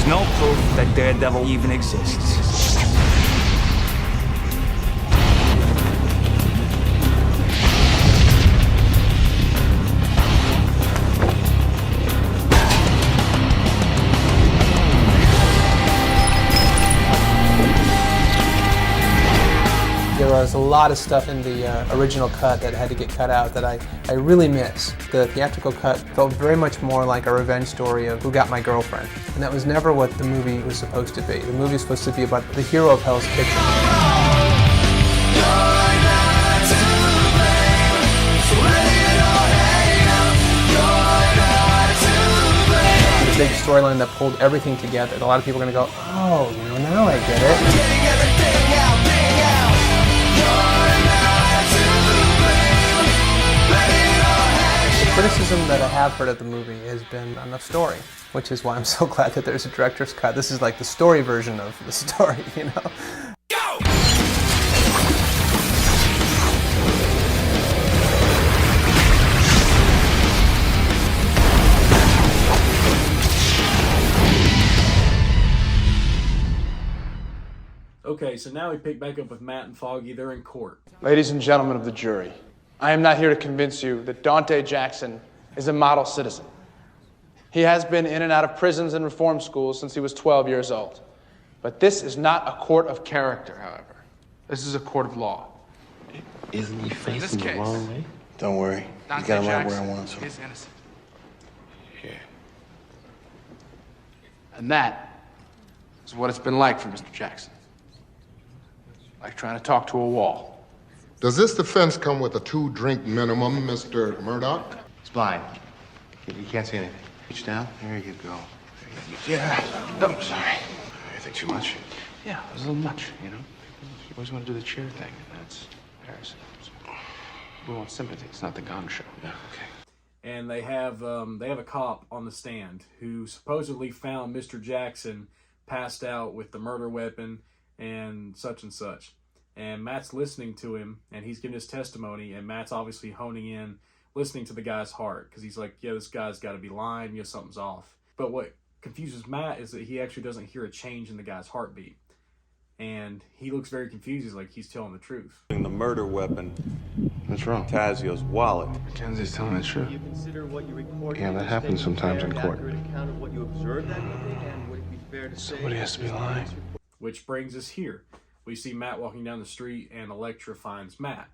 There's no proof that Daredevil even exists. There was a lot of stuff in the original cut that had to get cut out that I really miss. The theatrical cut felt very much more like a revenge story of Who Got My Girlfriend. And that was never what the movie was supposed to be. The movie was supposed to be about the hero of Hell's Kitchen. The big storyline that pulled everything together. A lot of people are going to go, oh, you know, now I get it. The criticism that I have heard of the movie has been on the story, which is why I'm so glad that there's a director's cut. This is like the story version of the story, you know? Go! Okay, so now we pick back up with Matt and Foggy. They're in court. Ladies and gentlemen of the jury, I am not here to convince you that Dante Jackson is a model citizen. He has been in and out of prisons and reform schools since he was 12 years old. But this is not a court of character, however. This is a court of law. Isn't he facing the wrong way? Don't worry. You got him right where I want him. Is innocent. Here. And that is what it's been like for Mr. Jackson. Like trying to talk to a wall. Does this defense come with a 2-drink minimum, Mr. Murdock? He's blind. He can't see anything. Reach down. There you go. Yeah. No, I'm sorry. I think too much. Yeah, it was a little much, you know? You always want to do the cheer thing, and that's embarrassing. We want sympathy. It's not the Gong Show. Yeah, okay. And they have a cop on the stand who supposedly found Mr. Jackson passed out with the murder weapon and such. And Matt's listening to him, and he's giving his testimony, and Matt's obviously honing in, listening to the guy's heart, because he's like, yeah, this guy's got to be lying, you know, something's off. But what confuses Matt is that he actually doesn't hear a change in the guy's heartbeat. And he looks very confused. He's like, he's telling the truth. The murder weapon. What's wrong? Tazio's wallet. Mackenzie's telling the truth. Do you consider what you recorded? Yeah, that happens sometimes in court. Account of what you observed that evening, and would it be fair to say Somebody has to be lying. Which brings us here. We see Matt walking down the street, and Elektra finds Matt.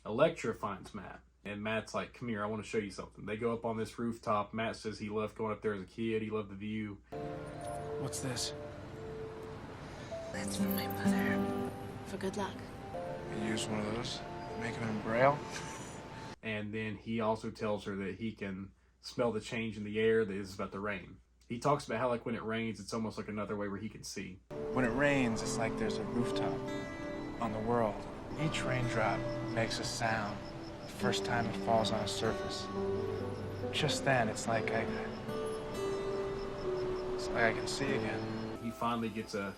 Elektra finds Matt. And Matt's like, come here, I want to show you something. They go up on this rooftop. Matt says he loved going up there as a kid. He loved the view. What's this? That's from my mother. For good luck. You use one of those? Making them braille? And then he also tells her that he can smell the change in the air, that it's about to rain. He talks about how, like, when it rains, it's almost like another way where he can see. When it rains, it's like there's a rooftop on the world. Each raindrop makes a sound the first time it falls on a surface. Just then, it's like I can see again. He finally gets an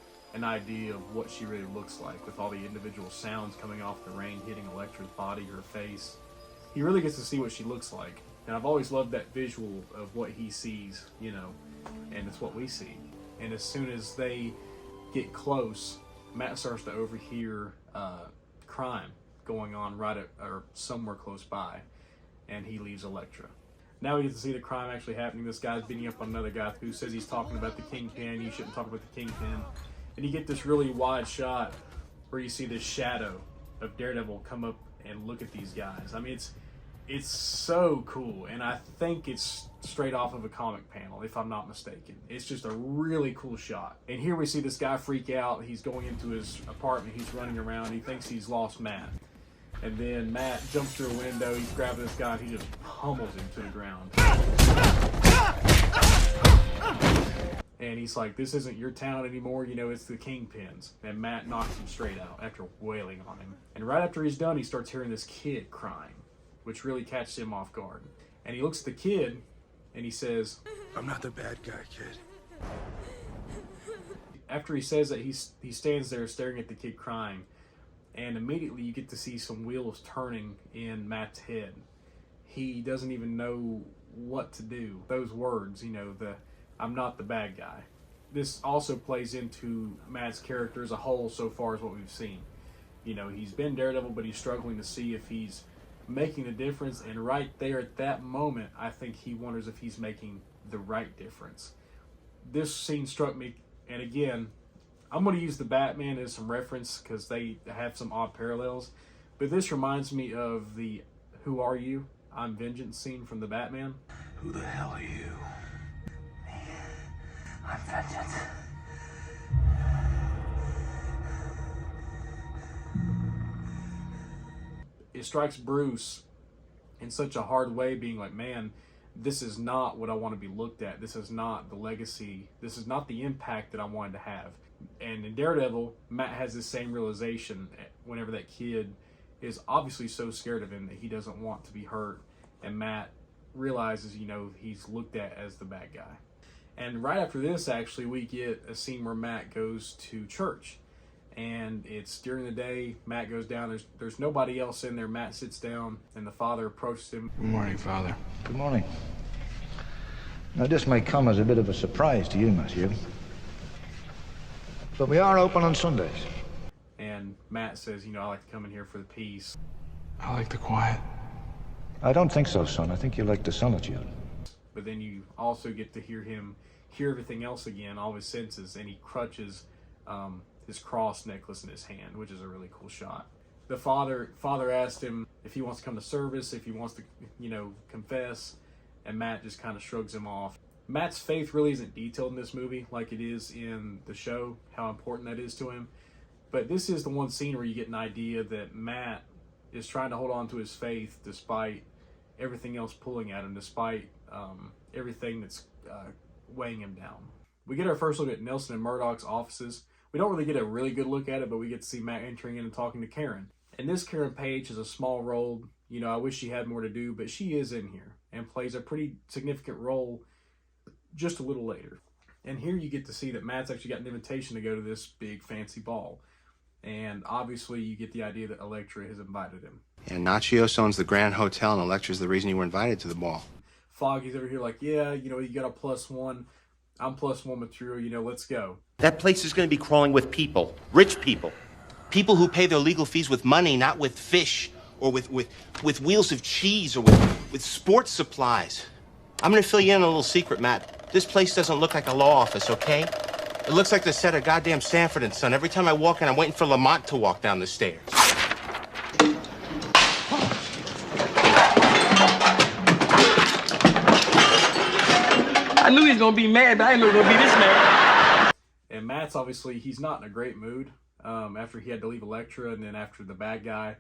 idea of what she really looks like, with all the individual sounds coming off the rain hitting Elektra's body, her face. He really gets to see what she looks like. And I've always loved that visual of what he sees, you know, and it's what we see. And as soon as they get close, Matt starts to overhear crime going on or somewhere close by, and he leaves Elektra. Now we get to see the crime actually happening. This guy's beating up on another guy who says he's talking about the Kingpin. You shouldn't talk about the Kingpin. And you get this really wide shot where you see this shadow of Daredevil come up and look at these guys. I mean, it's so cool, and I think it's straight off of a comic panel, if I'm not mistaken. It's just a really cool shot. And here we see this guy freak out. He's going into his apartment. He's running around. He thinks he's lost Matt. And then Matt jumps through a window. He's grabbing this guy, and he just pummels him to the ground. And he's like, this isn't your town anymore, you know, it's the Kingpin's. And Matt knocks him straight out after wailing on him. And right after he's done, he starts hearing this kid crying, which really catches him off guard. And he looks at the kid, and he says, I'm not the bad guy, kid. After he says that, he stands there staring at the kid crying, and immediately you get to see some wheels turning in Matt's head. He doesn't even know what to do. Those words, you know, I'm not the bad guy. this also plays into Matt's character as a whole so far as what we've seen. You know, he's been Daredevil, but he's struggling to see if he's making a difference. And right there at that moment, I think he wonders if he's making the right difference. This scene struck me, and again, I'm going to use the Batman as some reference because they have some odd parallels. But this reminds me of the "Who Are You? I'm Vengeance" scene from the Batman. Who the hell are you? Me. I'm Vengeance. It strikes Bruce in such a hard way, being like, man, this is not what I want to be looked at. This is not the legacy. This is not the impact that I wanted to have. And in Daredevil, Matt has this same realization whenever that kid is obviously so scared of him that he doesn't want to be hurt. And Matt realizes, you know, he's looked at as the bad guy. And right after this, actually, we get a scene where Matt goes to church. And it's during the day. Matt goes down. There's nobody else in there. Matt sits down, and the father approaches him. Good morning, Father. Good morning. Now, this may come as a bit of a surprise to you, Matthew, but we are open on Sundays. And Matt says, you know, I like to come in here for the peace. I like the quiet. I don't think so, son. I think you like the solitude. But then you also get to hear him hear everything else again, all his senses, and he crutches his cross necklace in his hand, which is a really cool shot. The father asked him if he wants to come to service, if he wants to, you know, confess, and Matt just kind of shrugs him off. Matt's faith really isn't detailed in this movie like it is in the show, how important that is to him. But this is the one scene where you get an idea that Matt is trying to hold on to his faith despite everything else pulling at him, despite everything that's weighing him down. We get our first look at Nelson and Murdock's offices. We don't really get a really good look at it, but we get to see Matt entering in and talking to Karen. And this Karen Page has a small role. You know, I wish she had more to do, but she is in here and plays a pretty significant role just a little later. And here you get to see that Matt's actually got an invitation to go to this big fancy ball. And obviously you get the idea that Elektra has invited him. And Nachios owns the Grand Hotel, and Electra's the reason you were invited to the ball. Foggy's over here like, yeah, you know, you got a +1. I'm +1 material, you know, let's go. That place is going to be crawling with people, rich people. People who pay their legal fees with money, not with fish, or with wheels of cheese, or with sports supplies. I'm going to fill you in on a little secret, Matt. This place doesn't look like a law office, okay? It looks like the set of goddamn Sanford and Son. Every time I walk in, I'm waiting for Lamont to walk down the stairs. I knew he was gonna be mad, but I didn't know he was gonna be this mad. And Matt's obviously, he's not in a great mood after he had to leave Elektra and then after the bad guy.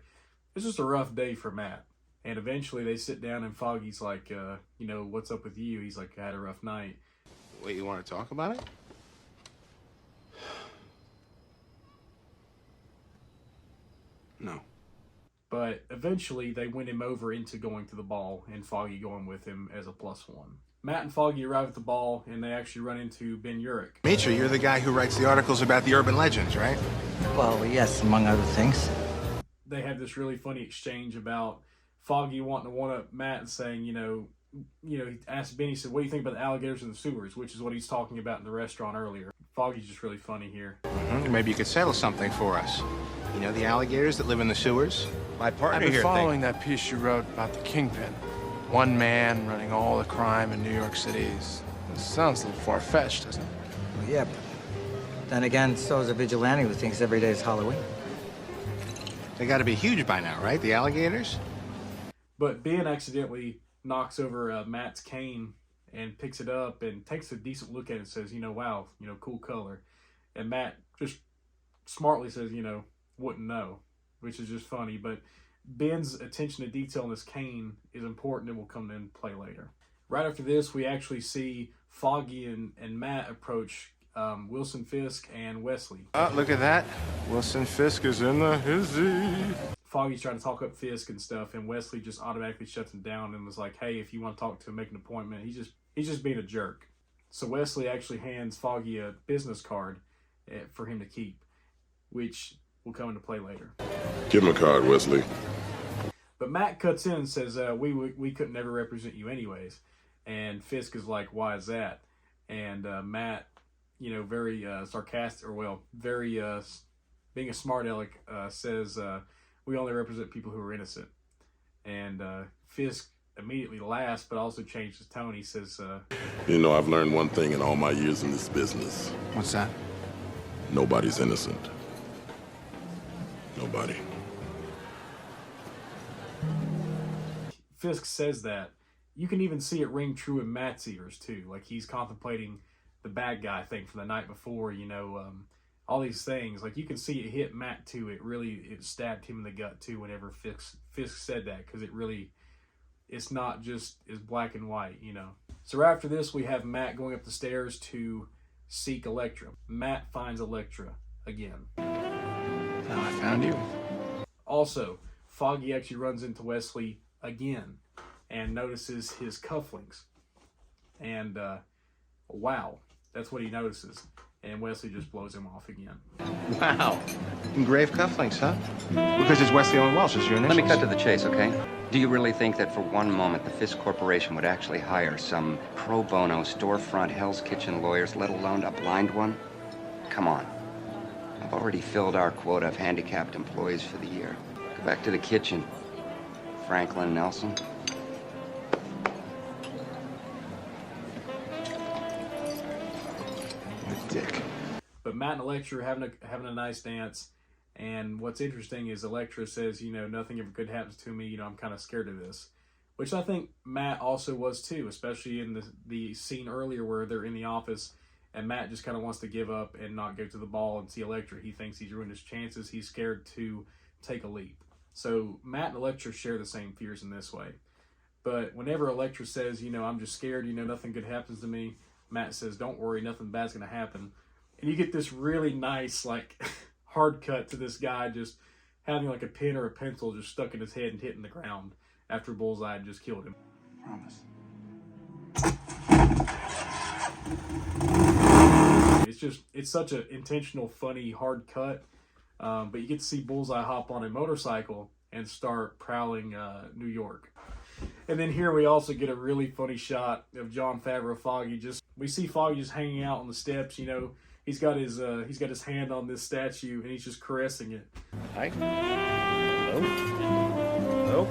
It's just a rough day for Matt. And eventually they sit down and Foggy's like, you know, what's up with you? He's like, I had a rough night. Wait, you want to talk about it? No. But eventually they win him over into going to the ball and Foggy going with him as a +1. Matt and Foggy arrive at the ball and they actually run into Ben Urich. Mitra, you're the guy who writes the articles about the urban legends, right? Well, yes, among other things. They have this really funny exchange about Foggy wanting to one-up Matt and saying, you know, he asked Ben, he said, what do you think about the alligators in the sewers? Which is what he's talking about in the restaurant earlier. Foggy's just really funny here. Maybe you could settle something for us. You know, the alligators that live in the sewers? My partner I've been here following that piece you wrote about the Kingpin. One man running all the crime in New York City. It sounds a little far-fetched, doesn't it? Well, yeah, but then again, so is a vigilante who thinks every day is Halloween. They gotta be huge by now, right? The alligators? But Ben accidentally knocks over Matt's cane and picks it up and takes a decent look at it and says, you know, wow, you know, cool color. And Matt just smartly says, you know, wouldn't know, which is just funny. But Ben's attention to detail in this cane is important and will come into play later. Right after this, we actually see Foggy and Matt approach Wilson Fisk and Wesley. Look at that. Wilson Fisk is in the hizzy. Foggy's trying to talk up Fisk and stuff, and Wesley just automatically shuts him down and was like, hey, if you want to talk to him, make an appointment. He's just being a jerk. So Wesley actually hands Foggy a business card for him to keep, which will come into play later. Give him a card, Wesley. But Matt cuts in and says, we could never represent you anyways. And Fisk is like, why is that? And Matt, you know, very sarcastic, or well, very being a smart aleck, says, we only represent people who are innocent. And Fisk immediately laughs, but also changed his tone. He says, You know, I've learned one thing in all my years in this business. What's that? Nobody's innocent. Nobody. Fisk says that. You can even see it ring true in Matt's ears, too. Like, he's contemplating the bad guy thing from the night before, you know, all these things. Like, you can see it hit Matt, too. It stabbed him in the gut, too, whenever Fisk said that, because it's not just as black and white, you know. So after this, we have Matt going up the stairs to seek Elektra. Matt finds Elektra again. Now I found you. Also, Foggy actually runs into Wesley again and notices his cufflinks. And, wow, that's what he notices. And Wesley just blows him off again. Wow. Engraved cufflinks, huh? Because it's Wesley Owen Welsh, it's your initials. Let me cut to the chase, okay? Do you really think that for one moment the Fisk Corporation would actually hire some pro bono storefront Hell's Kitchen lawyers, let alone a blind one? Come on. I've already filled our quota of handicapped employees for the year. Go back to the kitchen. Franklin Nelson. Dick. But Matt and Elektra are having a nice dance, and what's interesting is Elektra says, you know, nothing ever good happens to me, you know, I'm kind of scared of this. Which I think Matt also was too, especially in the scene earlier where they're in the office, and Matt just kind of wants to give up and not go to the ball and see Elektra. He thinks he's ruined his chances, he's scared to take a leap. So Matt and Elektra share the same fears in this way. But whenever Elektra says, you know, I'm just scared, you know, nothing good happens to me, Matt says, don't worry, nothing bad's going to happen. And you get this really nice, like, hard cut to this guy just having, like, a pen or a pencil just stuck in his head and hitting the ground after Bullseye had just killed him. Promise. It's such an intentional, funny, hard cut. But you get to see Bullseye hop on a motorcycle and start prowling New York. And then here we also get a really funny shot of Jon Favreau, Foggy. We see Foggy just hanging out on the steps. You know, he's got his hand on this statue and he's just caressing it. Hi. Hello. Hello.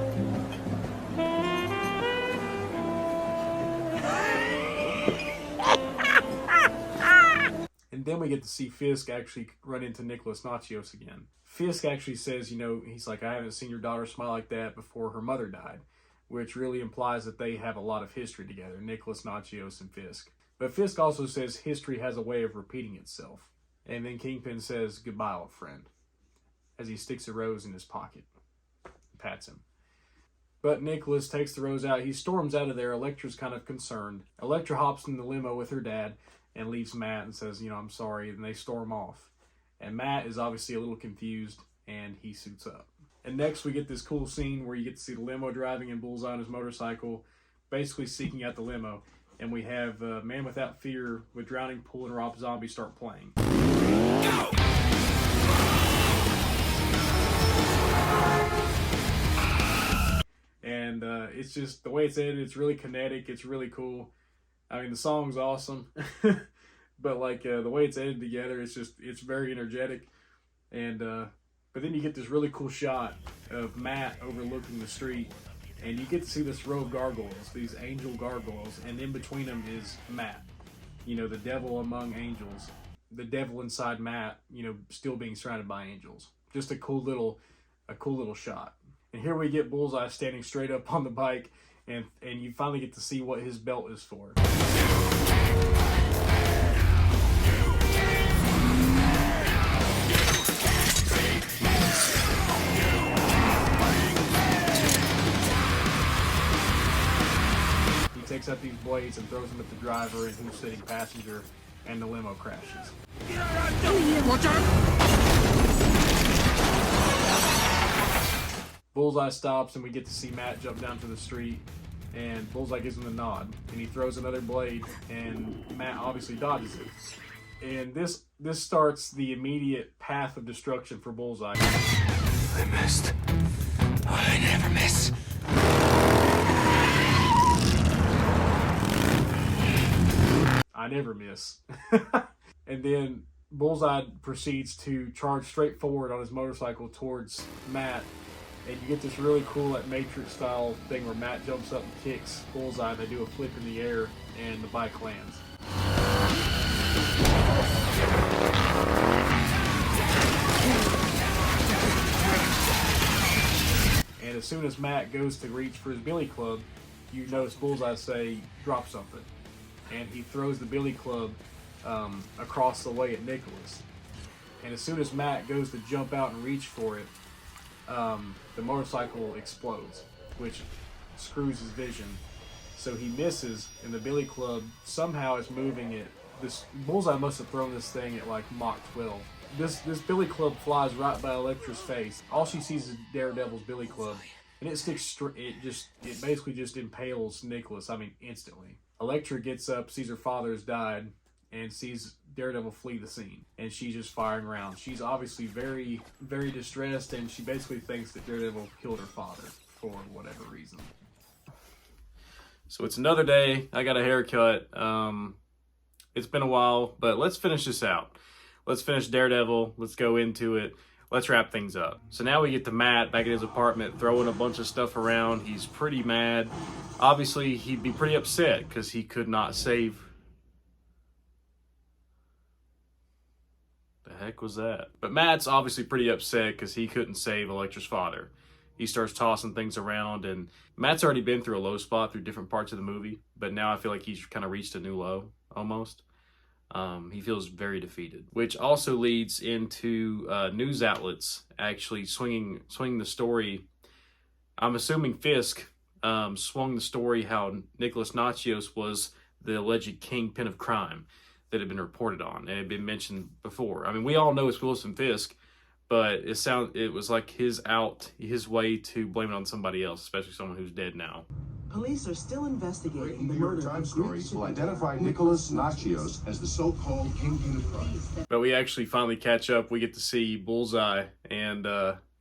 And then we get to see Fisk actually run into Nicholas Nachios again. Fisk actually says, you know, he's like, I haven't seen your daughter smile like that before her mother died, which really implies that they have a lot of history together, Nicholas Nachios and Fisk. But Fisk also says history has a way of repeating itself. And then Kingpin says, goodbye, old friend, as he sticks a rose in his pocket. Pats him. But Nicholas takes the rose out. He storms out of there. Elektra's kind of concerned. Elektra hops in the limo with her dad and leaves Matt and says, you know, I'm sorry. And they storm off. And Matt is obviously a little confused and he suits up. And next we get this cool scene where you get to see the limo driving and Bullseye on his motorcycle, basically seeking out the limo. And we have Man Without Fear with Drowning Pool and Rob Zombie start playing. And it's just, the way it's edited, it's really kinetic, it's really cool. I mean, the song's awesome. But like the way it's edited together, it's very energetic. And but then you get this really cool shot of Matt overlooking the street. And you get to see this row of gargoyles, these angel gargoyles, and in between them is Matt. You know, the devil among angels. The devil inside Matt, you know, still being surrounded by angels. Just a cool little shot. And here we get Bullseye standing straight up on the bike, and you finally get to see what his belt is for. Takes out these blades and throws them at the driver and who's sitting passenger, and the limo crashes. Watch out! Bullseye stops and we get to see Matt jump down to the street, and Bullseye gives him the nod and he throws another blade and Matt obviously dodges it. And this starts the immediate path of destruction for Bullseye. I missed. I never miss. I never miss. And then Bullseye proceeds to charge straight forward on his motorcycle towards Matt. And you get this really cool like Matrix style thing where Matt jumps up and kicks Bullseye. They do a flip in the air and the bike lands. And as soon as Matt goes to reach for his billy club, you notice Bullseye say, "Drop something." And he throws the billy club across the way at Nicholas. And as soon as Matt goes to jump out and reach for it, the motorcycle explodes, which screws his vision. So he misses, and the billy club somehow is moving it. This Bullseye must have thrown this thing at like Mach 12. This billy club flies right by Elektra's face. All she sees is Daredevil's billy club, and it sticks. It basically just impales Nicholas. I mean, instantly. Elektra gets up, sees her father has died, and sees Daredevil flee the scene. And she's just firing around. She's obviously very, very distressed, and she basically thinks that Daredevil killed her father for whatever reason. So it's another day. I got a haircut. It's been a while, but let's finish this out. Let's finish Daredevil. Let's go into it. Let's wrap things up. So now we get to Matt back at his apartment throwing a bunch of stuff around. He's pretty mad. Obviously, he'd be pretty upset because he could not save... The heck was that? But Matt's obviously pretty upset because he couldn't save Elektra's father. He starts tossing things around, and Matt's already been through a low spot through different parts of the movie, but now I feel like he's kind of reached a new low, almost. He feels very defeated, which also leads into news outlets actually swinging the story. I'm assuming Fisk swung the story how Nicholas Nachios was the alleged kingpin of crime that had been reported on and had been mentioned before. I mean, we all know it's Wilson Fisk, but it was like his way to blame it on somebody else, especially someone who's dead now. Police are still investigating the New York murder Times of stories will identify Nicholas Nachios as the so-called kingpin of crime. But we actually finally catch up. We get to see Bullseye and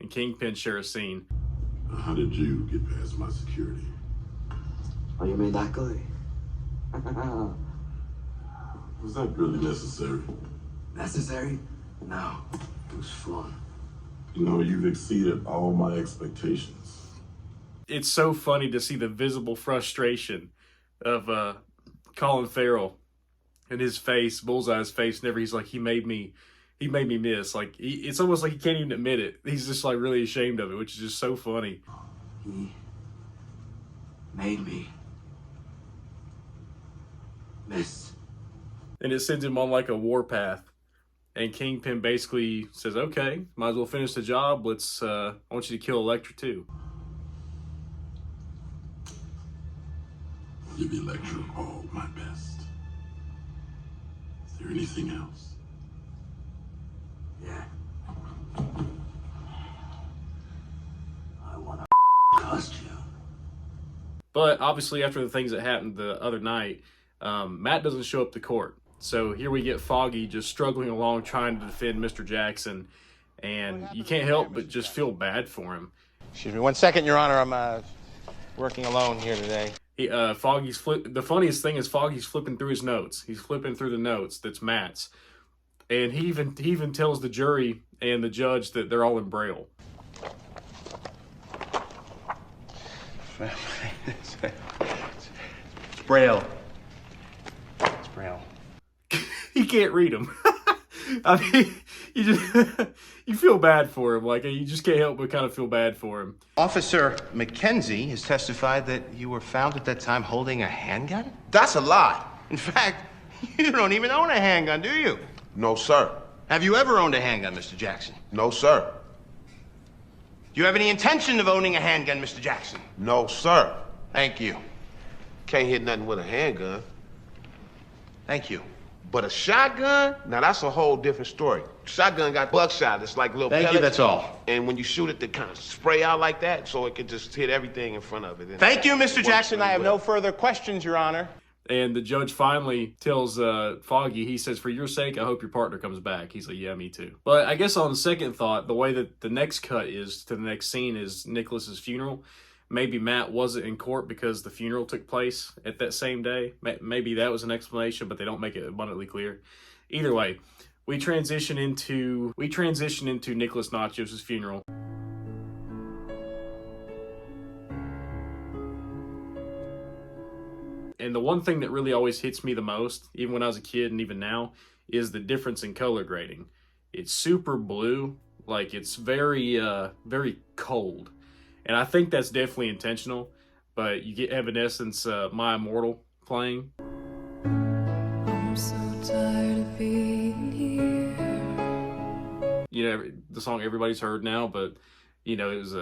Kingpin share a scene. How did you get past my security? Oh, you mean that good? Was that really necessary? Necessary? No. It was fun. You know, you've exceeded all my expectations. It's so funny to see the visible frustration of Colin Farrell and his face, Bullseye's face, whenever he's like, he made me miss. Like, it's almost like he can't even admit it. He's just like really ashamed of it, which is just so funny. He made me miss. And it sends him on like a warpath. And Kingpin basically says, okay, might as well finish the job. I want you to kill Elektra too. Give Elektra all my best. Is there anything else? Yeah. I want a costume. But obviously after the things that happened the other night, Matt doesn't show up to court. So here we get Foggy just struggling along trying to defend Mr. Jackson. And you can't help but just feel bad for him. Excuse me 1 second, Your Honor. I'm working alone here today. The funniest thing is Foggy's flipping through his notes. He's flipping through the notes that's Matt's. And he even tells the jury and the judge that they're all in Braille. It's Braille. It's Braille. He can't read them. I mean, you feel bad for him. Like, you just can't help but kind of feel bad for him. Officer McKenzie has testified that you were found at that time holding a handgun? That's a lie. In fact, you don't even own a handgun, do you? No, sir. Have you ever owned a handgun, Mr. Jackson? No, sir. Do you have any intention of owning a handgun, Mr. Jackson? No, sir. Thank you. Can't hit nothing with a handgun. Thank you. But a shotgun? Now that's a whole different story. Shotgun got buckshot. It's like little Thank pellets. you, that's all. And when you shoot it, they kind of spray out like that, so it can just hit everything in front of it. Thank you, Mr. Jackson. I have no further questions, Your Honor. And the judge finally tells Foggy, he says, for your sake, I hope your partner comes back. He's like, yeah, me too. But I guess on second thought, the way that the next cut is to the next scene is Nicholas's funeral. Maybe Matt wasn't in court because the funeral took place at that same day. Maybe that was an explanation, but they don't make it abundantly clear. Either way, we transition into Nicholas Nachios' funeral. And the one thing that really always hits me the most, even when I was a kid and even now, is the difference in color grading. It's super blue, like it's very, very cold. And I think that's definitely intentional, but you get Evanescence, My Immortal playing. I'm so tired of being here. You know, the song everybody's heard now, but, you know, it was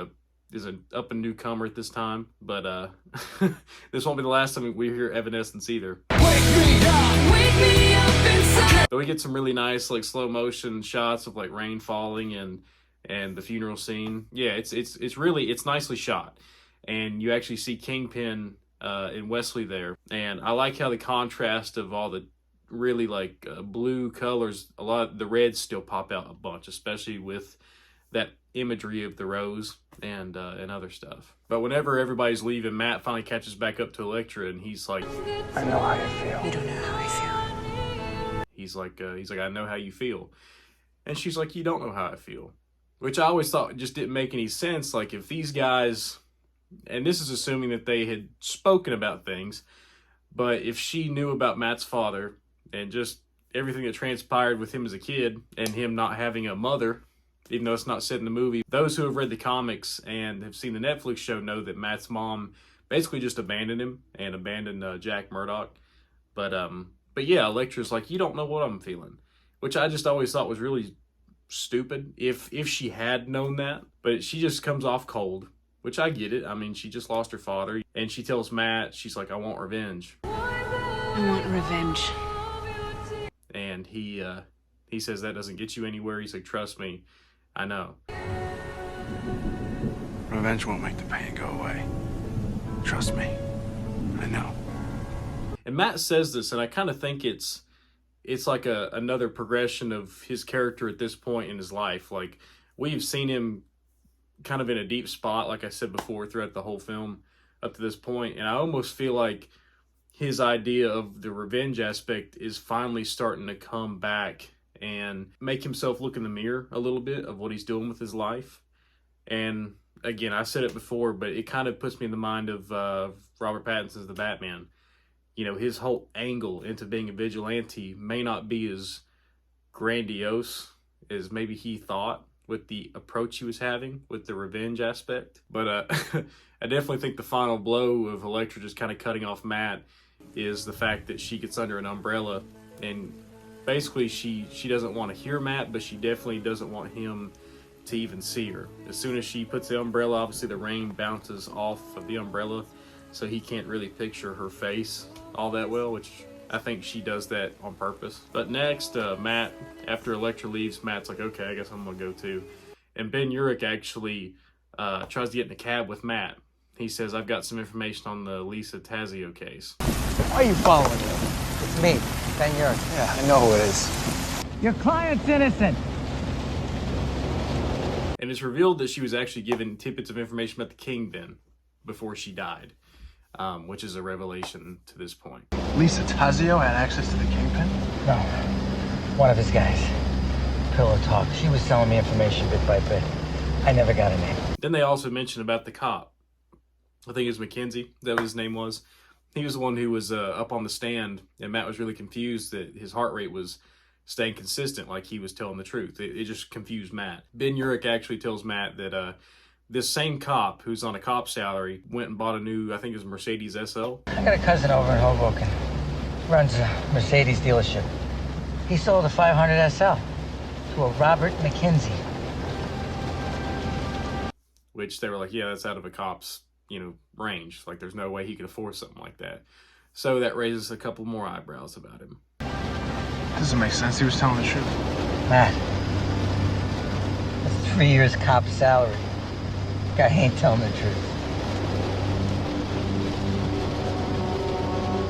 an up and newcomer at this time, but this won't be the last time we hear Evanescence either. Wake me up inside. But we get some really nice like slow motion shots of like rain falling and the funeral scene. Yeah, it's nicely shot, and you actually see Kingpin and Wesley there, and I like how the contrast of all the really like blue colors, a lot of the reds still pop out a bunch, especially with that imagery of the rose and other stuff. But whenever everybody's leaving, Matt finally catches back up to Elektra, and he's like, I know how you feel. You don't know how I feel. he's like, I know how you feel. And she's like, you don't know how I feel. Which I always thought just didn't make any sense. Like if these guys, and this is assuming that they had spoken about things, but if she knew about Matt's father and just everything that transpired with him as a kid and him not having a mother, even though it's not said in the movie, those who have read the comics and have seen the Netflix show know that Matt's mom basically just abandoned him and abandoned Jack Murdock. But yeah, Elektra's like, you don't know what I'm feeling, which I just always thought was really stupid if she had known that. But she just comes off cold, which I get it. I mean, she just lost her father, and she tells Matt, she's like, I want revenge. I want revenge. And he says that doesn't get you anywhere. He's like, trust me, I know. Revenge won't make the pain go away. Trust me, I know. And Matt says this, and I kind of think it's like another progression of his character at this point in his life. Like, we've seen him kind of in a deep spot, like I said before, throughout the whole film up to this point. And I almost feel like his idea of the revenge aspect is finally starting to come back and make himself look in the mirror a little bit of what he's doing with his life. And again, I said it before, but it kind of puts me in the mind of Robert Pattinson's The Batman. You know, his whole angle into being a vigilante may not be as grandiose as maybe he thought with the approach he was having with the revenge aspect. But I definitely think the final blow of Elektra just kind of cutting off Matt is the fact that she gets under an umbrella, and basically she doesn't want to hear Matt, but she definitely doesn't want him to even see her. As soon as she puts the umbrella, obviously the rain bounces off of the umbrella, so he can't really picture her face all that well, which I think she does that on purpose. But next, Matt, after Elektra leaves, Matt's like, okay, I guess I'm gonna go too. And Ben Urich actually tries to get in a cab with Matt. He says, I've got some information on the Lisa Tazio case. Why are you following me? It's me, Ben Urich. Yeah, I know who it is. Your client's innocent. And it's revealed that she was actually given tidbits of information about the Kingpin before she died, which is a revelation to this point. Lisa Tazio had access to the Kingpin? No, one of his guys. Pillow talk. She was selling me information bit by bit. I never got a name. Then they also mentioned about the cop. I think it was Mackenzie, that what his name was. He was the one who was up on the stand, and Matt was really confused that his heart rate was staying consistent, like he was telling the truth. It just confused Matt. Ben Urich actually tells Matt that this same cop, who's on a cop salary, went and bought a new, I think it was Mercedes SL. I got a cousin over in Hoboken. Runs a Mercedes dealership. He sold a 500 SL to a Robert McKenzie. Which they were like, yeah, that's out of a cop's, range. Like, there's no way he could afford something like that. So that raises a couple more eyebrows about him. Doesn't make sense. He was telling the truth. Matt, that's 3 years cop salary. Guy ain't telling the truth.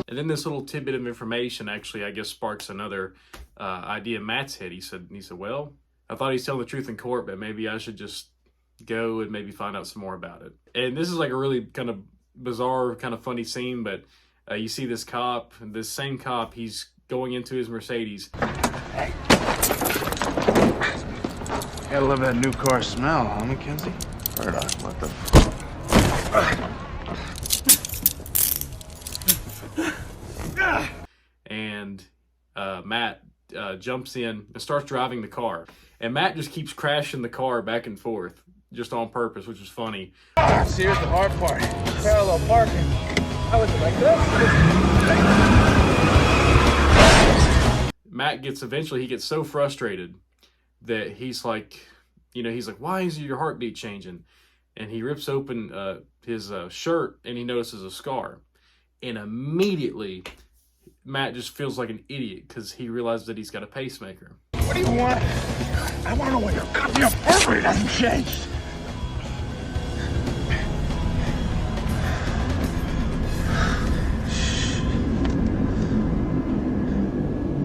And then this little tidbit of information actually, I guess, sparks another idea in Matt's head. He said, well, I thought he's telling the truth in court, but maybe I should just go and maybe find out some more about it. And this is like a really kind of bizarre, kind of funny scene, but you see this cop, this same cop, he's going into his Mercedes. Gotta love that new car smell, huh, Mackenzie? Murdock, what the And Matt jumps in and starts driving the car. And Matt just keeps crashing the car back and forth, just on purpose, which is funny. See, here's the hard part. Parallel parking. How is it like this? Matt eventually gets so frustrated that he's like, why is your heartbeat changing? And he rips open his shirt and he notices a scar. And immediately, Matt just feels like an idiot because he realizes that he's got a pacemaker. What do you want? I want to know why your goddamn heart rate hasn't changed.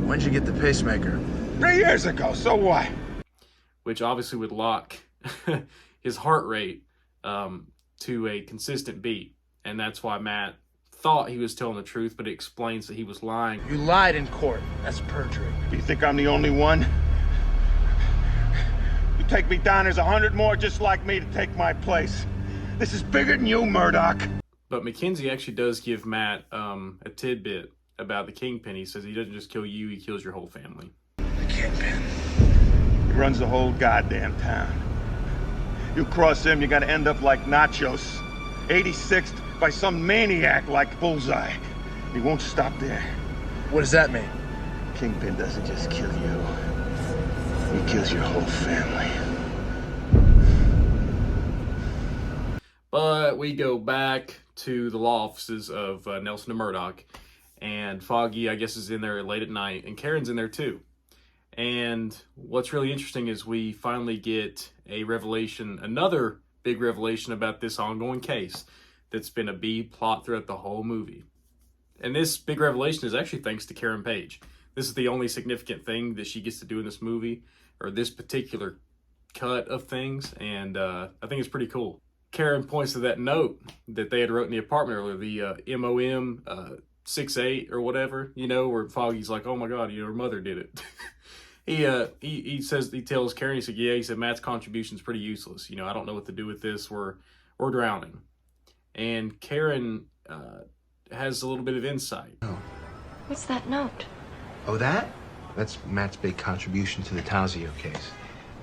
When'd you get the pacemaker? 3 years ago, so what? Which obviously would lock his heart rate to a consistent beat. And that's why Matt thought he was telling the truth, but it explains that he was lying. You lied in court. That's perjury. Do you think I'm the only one? You take me down, there's 100 more just like me to take my place. This is bigger than you, Murdock. But Mackenzie actually does give Matt a tidbit about the Kingpin. He says he doesn't just kill you, he kills your whole family. The Kingpin. He runs the whole goddamn town. You cross him, you gotta end up like Nachos. 86th by some maniac like Bullseye. He won't stop there. What does that mean? Kingpin doesn't just kill you. He kills your whole family. But we go back to the law offices of Nelson and Murdock. And Foggy, I guess, is in there late at night. And Karen's in there too. And what's really interesting is we finally get a revelation, another big revelation about this ongoing case that's been a B plot throughout the whole movie. And this big revelation is actually thanks to Karen Page. This is the only significant thing that she gets to do in this movie, or this particular cut of things, and I think it's pretty cool. Karen points to that note that they had wrote in the apartment earlier, the MOM 68 or whatever, where Foggy's like, oh my God, her mother did it. He tells Karen, he said, Matt's contribution's pretty useless. I don't know what to do with this. We're drowning. And Karen has a little bit of insight. Oh. What's that note? Oh, that? That's Matt's big contribution to the Tazio case,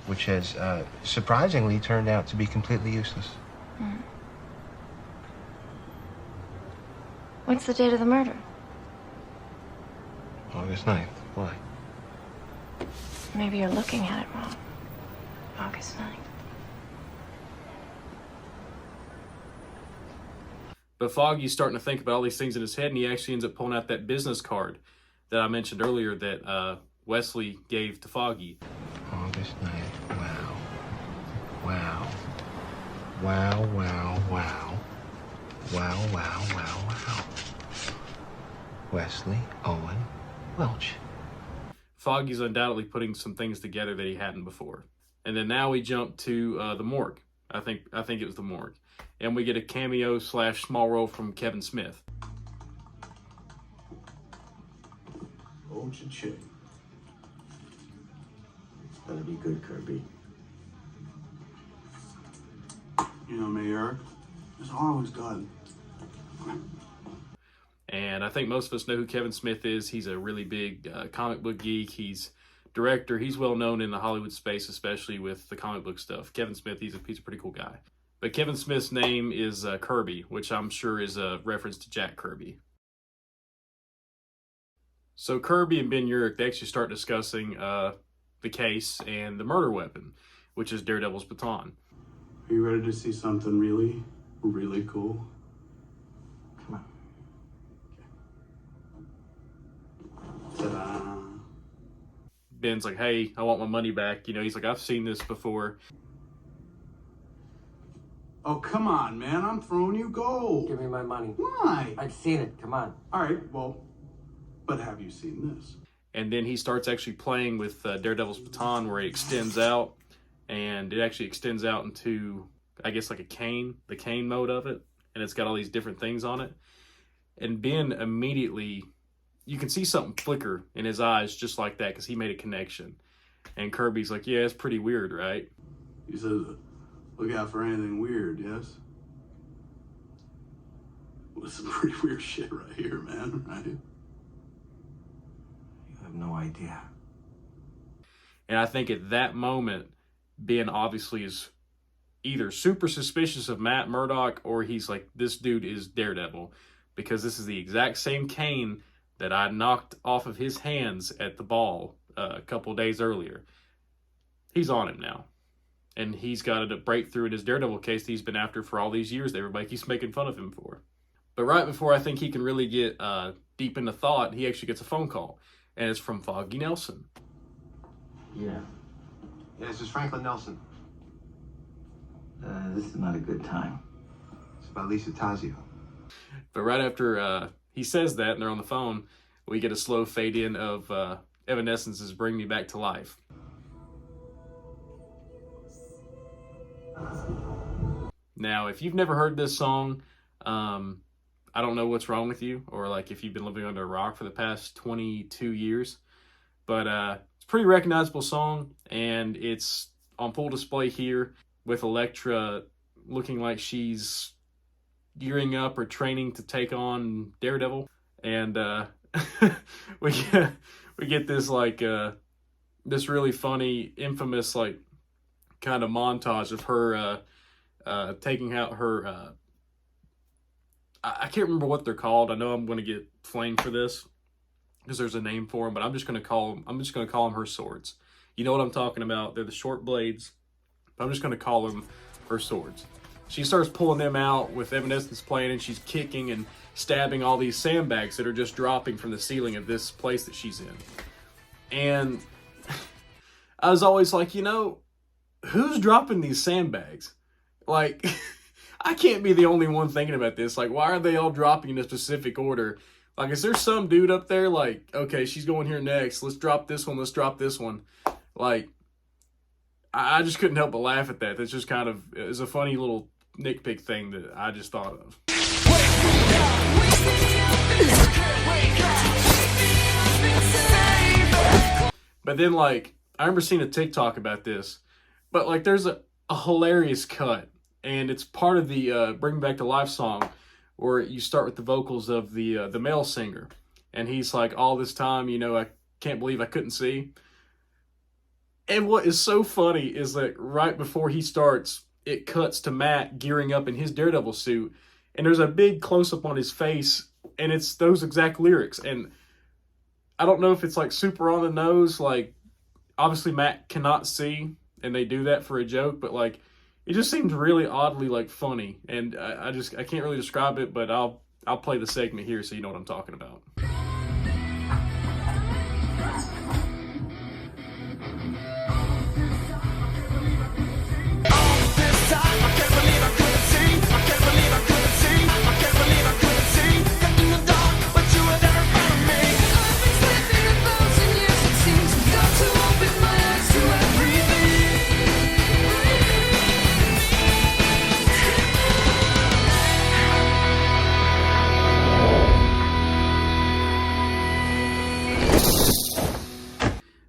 which has surprisingly turned out to be completely useless. What's the date of the murder? August 9th. Why? Maybe you're looking at it wrong. August 9th. But Foggy's starting to think about all these things in his head, and he actually ends up pulling out that business card that I mentioned earlier that Wesley gave to Foggy. August 9th. Wow. Wow. Wow, wow, wow. Wow, wow, wow, wow. Wesley Owen Welch. Foggy's undoubtedly putting some things together that he hadn't before. And then now we jump to the morgue. I think it was the morgue. And we get a cameo / small role from Kevin Smith. Oh, cha-ching. Better be good, Kirby. You know me, Eric. It's always done. And I think most of us know who Kevin Smith is. He's a really big comic book geek. He's director. He's well known in the Hollywood space, especially with the comic book stuff. Kevin Smith, he's a pretty cool guy. But Kevin Smith's name is Kirby, which I'm sure is a reference to Jack Kirby. So Kirby and Ben Urich, they actually start discussing the case and the murder weapon, which is Daredevil's baton. Are you ready to see something really, really cool? Come on. Okay. Ta-da. Ben's like, hey, I want my money back. He's like, I've seen this before. Oh, come on, man. I'm throwing you gold. Give me my money. Why? I've seen it. Come on. All right, well, but have you seen this? And then he starts actually playing with Daredevil's baton, where it extends out, and it actually extends out into, I guess, like a cane, the cane mode of it, and it's got all these different things on it. And Ben immediately you can see something flicker in his eyes just like that because he made a connection. And Kirby's like, yeah, it's pretty weird, right? He says, look out for anything weird, yes? Well, this is pretty weird shit right here, man, right? You have no idea. And I think at that moment, Ben obviously is either super suspicious of Matt Murdock or he's like, this dude is Daredevil, because this is the exact same cane that I knocked off of his hands at the ball a couple days earlier. He's on him now. And he's got a breakthrough in his Daredevil case that he's been after for all these years that everybody keeps making fun of him for. But right before I think he can really get deep into thought, he actually gets a phone call. And it's from Foggy Nelson. Yeah. Yeah, this is Franklin Nelson. This is not a good time. It's about Lisa Tazio. But right after he says that and they're on the phone, we get a slow fade in of Evanescence's Bring Me Back to Life. Now, if you've never heard this song, I don't know what's wrong with you, or like if you've been living under a rock for the past 22 years, but it's a pretty recognizable song, and it's on full display here with Elektra looking like she's gearing up or training to take on Daredevil. And we get this like this really funny, infamous like kind of montage of her taking out her I can't remember what they're called. I know I'm going to get flamed for this because there's a name for them, but I'm just going to call them her swords. You know what I'm talking about? They're the short blades. But I'm just going to call them her swords. She starts pulling them out with Evanescence playing, and she's kicking and stabbing all these sandbags that are just dropping from the ceiling of this place that she's in. And I was always like, you know, who's dropping these sandbags? Like, I can't be the only one thinking about this. Like, why are they all dropping in a specific order? Like, is there some dude up there like, okay, she's going here next. Let's drop this one. Let's drop this one. Like, I just couldn't help but laugh at that. That's just kind of is a funny little nitpick thing that I just thought of. But then, like, I remember seeing a TikTok about this. But, like, there's a hilarious cut. And it's part of the Bring Me Back to Life song where you start with the vocals of the male singer. And he's like, all this time, you know, I can't believe I couldn't see. And what is so funny is that right before he starts, it cuts to Matt gearing up in his Daredevil suit. And there's a big close-up on his face. And it's those exact lyrics. And I don't know if it's like super on the nose. Like, obviously Matt cannot see. And they do that for a joke. But like, it just seems really oddly like funny, and I can't really describe it, but I'll play the segment here so you know what I'm talking about.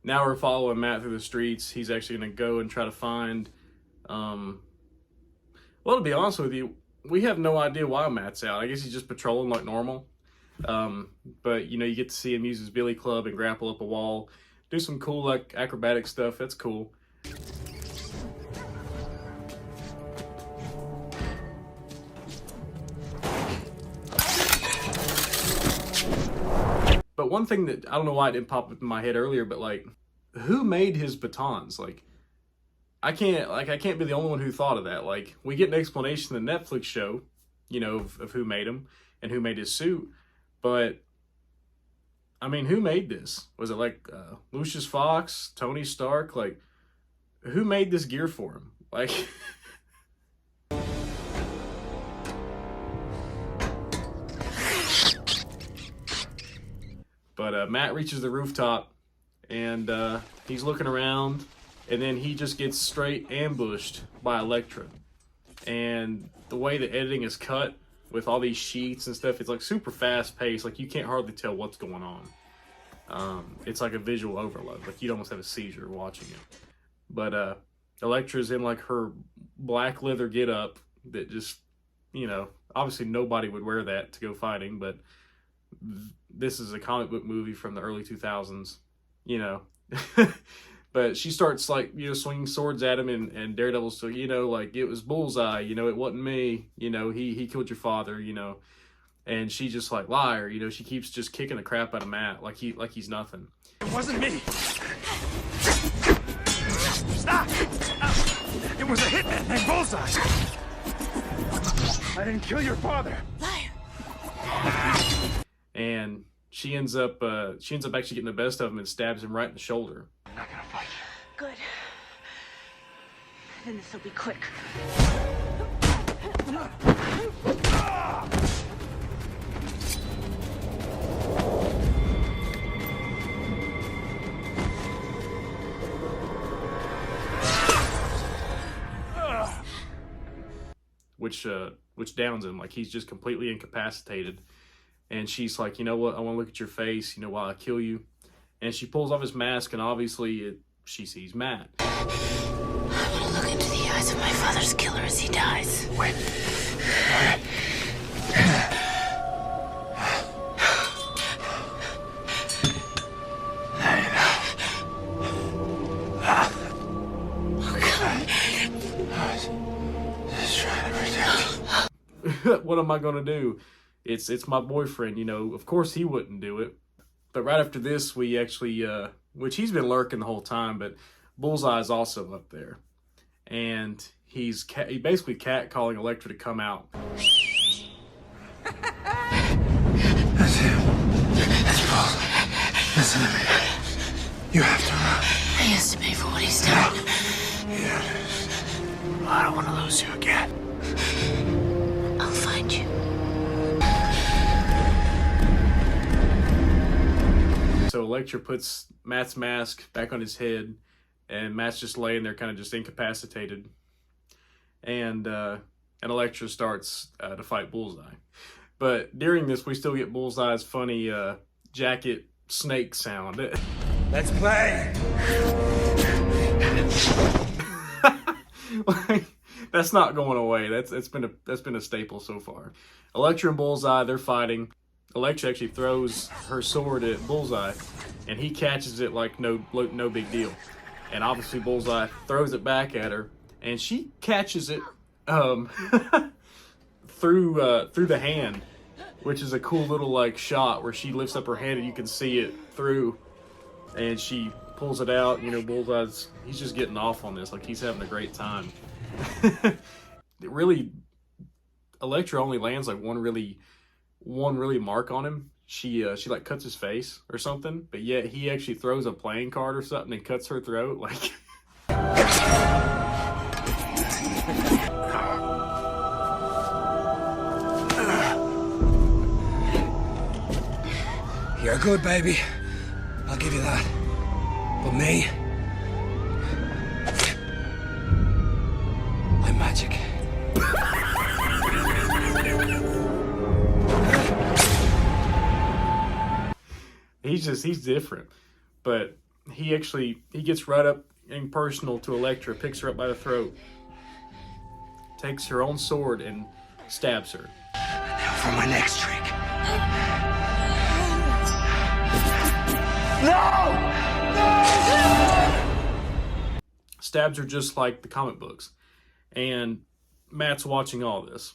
Now we're following Matt through the streets. He's actually going to go and try to find, well, to be honest with you, we have no idea why Matt's out. I guess he's just patrolling like normal. But, you know, you get to see him use his billy club and grapple up a wall, do some cool like acrobatic stuff. That's cool. But one thing that, I don't know why it didn't pop up in my head earlier, but like, who made his batons? Like, I can't be the only one who thought of that. Like, we get an explanation in the Netflix show, you know, of who made him and who made his suit. But, I mean, who made this? Was it like Lucius Fox, Tony Stark? Like, who made this gear for him? Like... But Matt reaches the rooftop, and he's looking around, and then he just gets straight ambushed by Elektra. And the way the editing is cut with all these sheets and stuff. It's like super fast paced. Like you can't hardly tell what's going on. It's like a visual overload. Like you'd almost have a seizure watching it. But Elektra's in like her black leather getup that just, you know, obviously nobody would wear that to go fighting, but this is a comic book movie from the early 2000s, you know. But she starts like, you know, swinging swords at him, and Daredevil's so, you know, like, it was Bullseye, you know, it wasn't me, you know, he killed your father, you know. And she's just like, liar, you know, she keeps just kicking the crap out of Matt like he's nothing. It wasn't me. Stop! It was a hitman named Bullseye. I didn't kill your father. Liar. And she ends up actually getting the best of him and stabs him right in the shoulder. I'm not gonna fight. Good. Then this will be quick. Which downs him. Like he's just completely incapacitated. And she's like, you know what? I want to look at your face, you know, while I kill you. And she pulls off his mask, and obviously she sees Matt. I want to look into the eyes of my father's killer as he dies. Wait. What am I gonna do? It's my boyfriend, you know. Of course he wouldn't do it. But right after this, we actually, which he's been lurking the whole time, but Bullseye's also up there, and he basically catcalling Elektra to come out. That's him. That's Bullseye. Listen to me. You have to run. He has to pay for what he's done. Yeah. I don't want to lose you again. I'll find you. So Elektra puts Matt's mask back on his head, and Matt's just laying there kind of just incapacitated. And Elektra starts to fight Bullseye. But during this, we still get Bullseye's funny jacket snake sound. Let's play! Like, that's not going away. That's been a staple so far. Elektra and Bullseye, they're fighting. Elektra actually throws her sword at Bullseye, and he catches it like no big deal. And obviously Bullseye throws it back at her, and she catches it through the hand, which is a cool little like shot where she lifts up her hand and you can see it through, and she pulls it out. You know, Bullseye's, he's just getting off on this, like he's having a great time. It really, Elektra only lands like one really mark on him. She like cuts his face or something, but yet he actually throws a playing card or something and cuts her throat. Like, You're good, baby. I'll give you that. But me, I'm magic. he's different, but he gets right up and personal to Elektra, picks her up by the throat, takes her own sword and stabs her. Now for my next trick. Stabs her just like the comic books. And Matt's watching all this.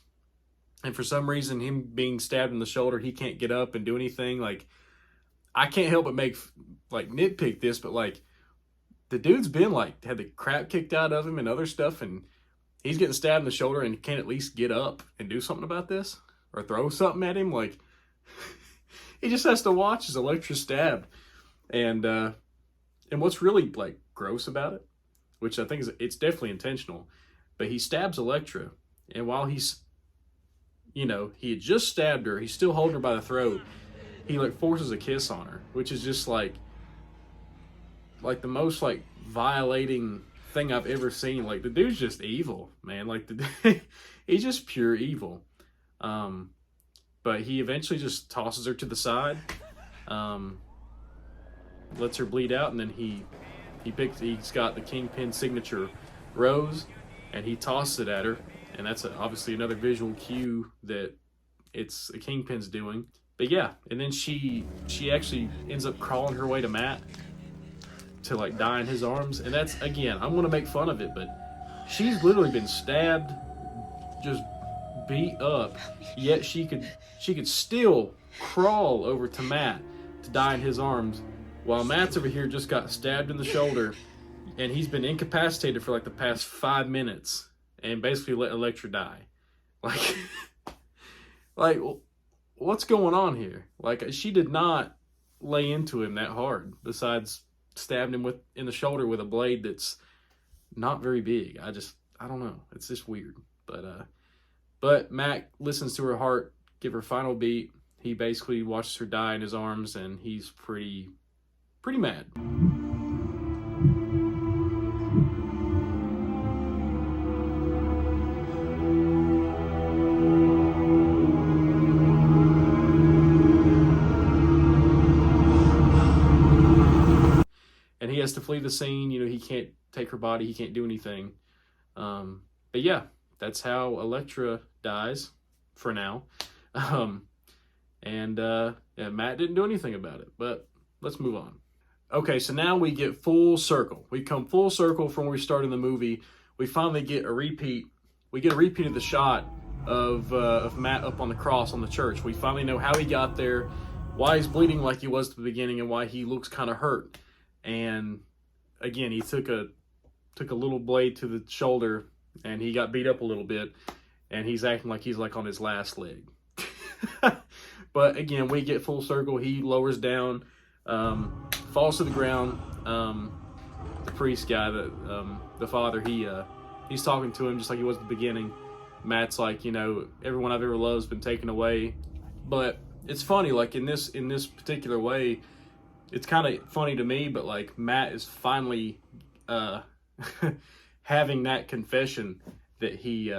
And for some reason, him being stabbed in the shoulder, he can't get up and do anything. Like, I can't help but nitpick this, but like, the dude's been like, had the crap kicked out of him and other stuff, and he's getting stabbed in the shoulder and can't at least get up and do something about this? Or throw something at him? Like, he just has to watch as Elektra's stabbed. And what's really like gross about it, which I think it's definitely intentional, but he stabs Elektra, and while he's, you know, he had just stabbed her, he's still holding her by the throat, he like forces a kiss on her, which is just like the most like violating thing I've ever seen. Like, the dude's just evil, man. Like, he's just pure evil. But he eventually just tosses her to the side, lets her bleed out, and then he's got the Kingpin signature rose, and he tosses it at her, and that's obviously another visual cue that it's the Kingpin's doing. But yeah, and then she actually ends up crawling her way to Matt to like die in his arms, and that's, again, I'm gonna make fun of it, but she's literally been stabbed, just beat up, yet she could still crawl over to Matt to die in his arms, while Matt's over here just got stabbed in the shoulder, and he's been incapacitated for like the past 5 minutes, and basically let Elektra die. Like, what's going on here? Like, she did not lay into him that hard, besides stabbing him in the shoulder with a blade that's not very big. I don't know. It's just weird. But Matt listens to her heart give her final beat. He basically watches her die in his arms, and he's pretty mad. And he has to flee the scene. You know, he can't take her body. He can't do anything. But yeah, that's how Elektra dies for now. And Matt didn't do anything about it. But let's move on. Okay, so now we get full circle. We come full circle from where we started in the movie. We finally get a repeat. We get a repeat of the shot of Matt up on the cross on the church. We finally know how he got there, why he's bleeding like he was at the beginning, and why he looks kind of hurt. And again, he took a little blade to the shoulder, and he got beat up a little bit, and he's acting like he's like on his last leg. But again, we get full circle. He lowers down, falls to the ground. The priest guy, the father, he's talking to him just like he was at the beginning. Matt's like, you know, everyone I've ever loved has been taken away. But it's funny, like in this particular way, it's kind of funny to me, but like Matt is finally having that confession that he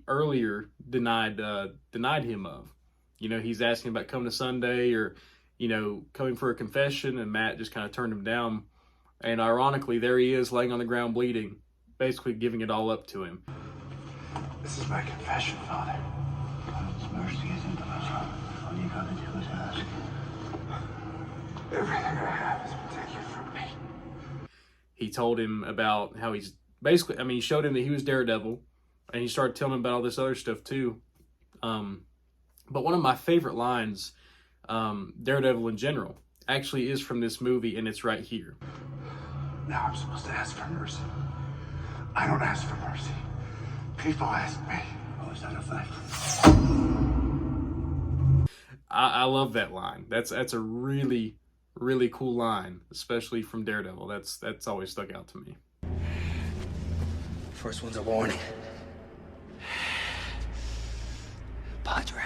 earlier denied him of. You know, he's asking about coming to Sunday or, you know, coming for a confession, and Matt just kind of turned him down. And ironically, there he is laying on the ground bleeding, basically giving it all up to him. This is my confession, Father. God's mercy is infinite. All you gotta do is ask. Everything I have has been taken from me. He told him about how he's basically, I mean, he showed him that he was Daredevil, and he started telling him about all this other stuff too. But one of my favorite lines, Daredevil in general, actually is from this movie, and it's right here. Now I'm supposed to ask for mercy. I don't ask for mercy. People ask me. Oh, is that a fact? I love that line. That's a really, really cool line, especially from Daredevil. That's always stuck out to me. First one's a warning. Padre.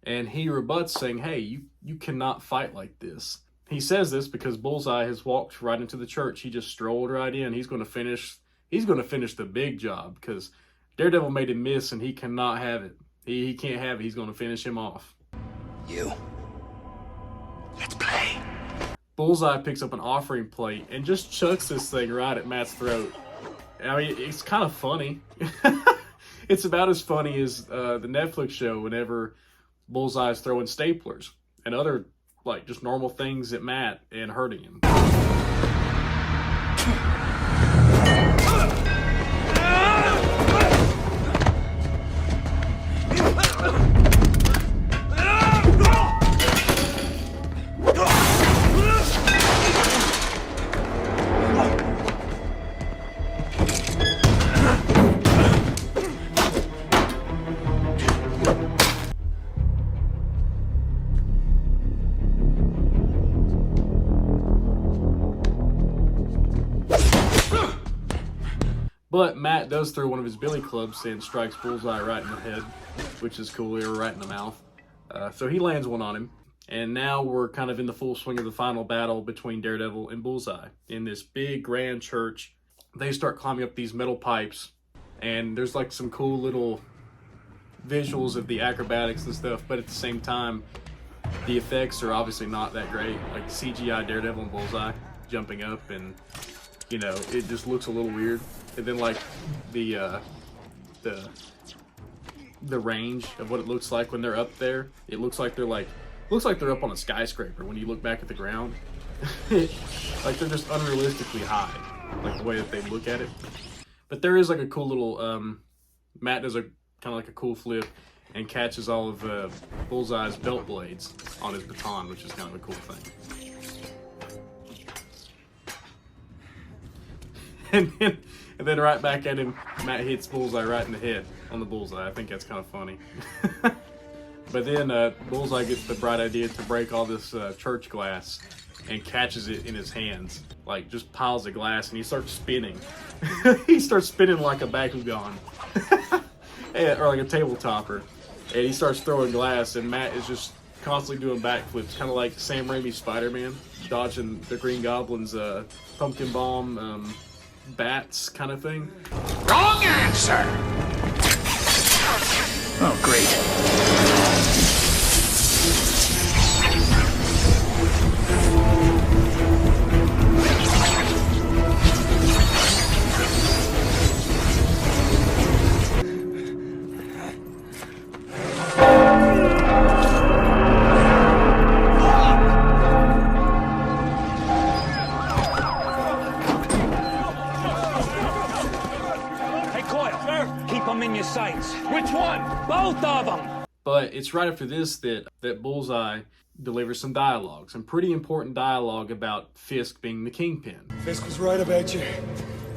And he rebuts, saying, hey, you cannot fight like this. He says this because Bullseye has walked right into the church. He just strolled right in. He's going to finish the big job because Daredevil made him miss, and he cannot have it. He can't have it. He's going to finish him off. You. Let's play. Bullseye picks up an offering plate and just chucks this thing right at Matt's throat. I mean, it's kind of funny. It's about as funny as the Netflix show whenever Bullseye is throwing staplers and other, like, just normal things at Matt and hurting him. But Matt does throw one of his billy clubs and strikes Bullseye right in the head, which is cool, or right in the mouth. So he lands one on him. And now we're kind of in the full swing of the final battle between Daredevil and Bullseye. In this big, grand church, they start climbing up these metal pipes. And there's like some cool little visuals of the acrobatics and stuff, but at the same time, the effects are obviously not that great. Like CGI Daredevil and Bullseye jumping up, and you know, it just looks a little weird. And then like the range of what it looks like when they're up there, it looks like they're up on a skyscraper when you look back at the ground. Like they're just unrealistically high, like the way that they look at it. But there is like a cool little Matt does a kind of like a cool flip and catches all of Bullseye's belt blades on his baton, which is kind of a cool thing. And then right back at him, Matt hits Bullseye right in the head on the bullseye. I think that's kind of funny. But then Bullseye gets the bright idea to break all this church glass and catches it in his hands. Like, just piles of glass, and he starts spinning. He starts spinning like a Bakugan. Or like a table topper. And he starts throwing glass, and Matt is just constantly doing backflips, kind of like Sam Raimi's Spider-Man, dodging the Green Goblin's pumpkin bomb, bats kind of thing. Wrong answer! Oh, great. Which one? Both of them! But it's right after this that Bullseye delivers some dialogue, some pretty important dialogue about Fisk being the Kingpin. Fisk was right about you.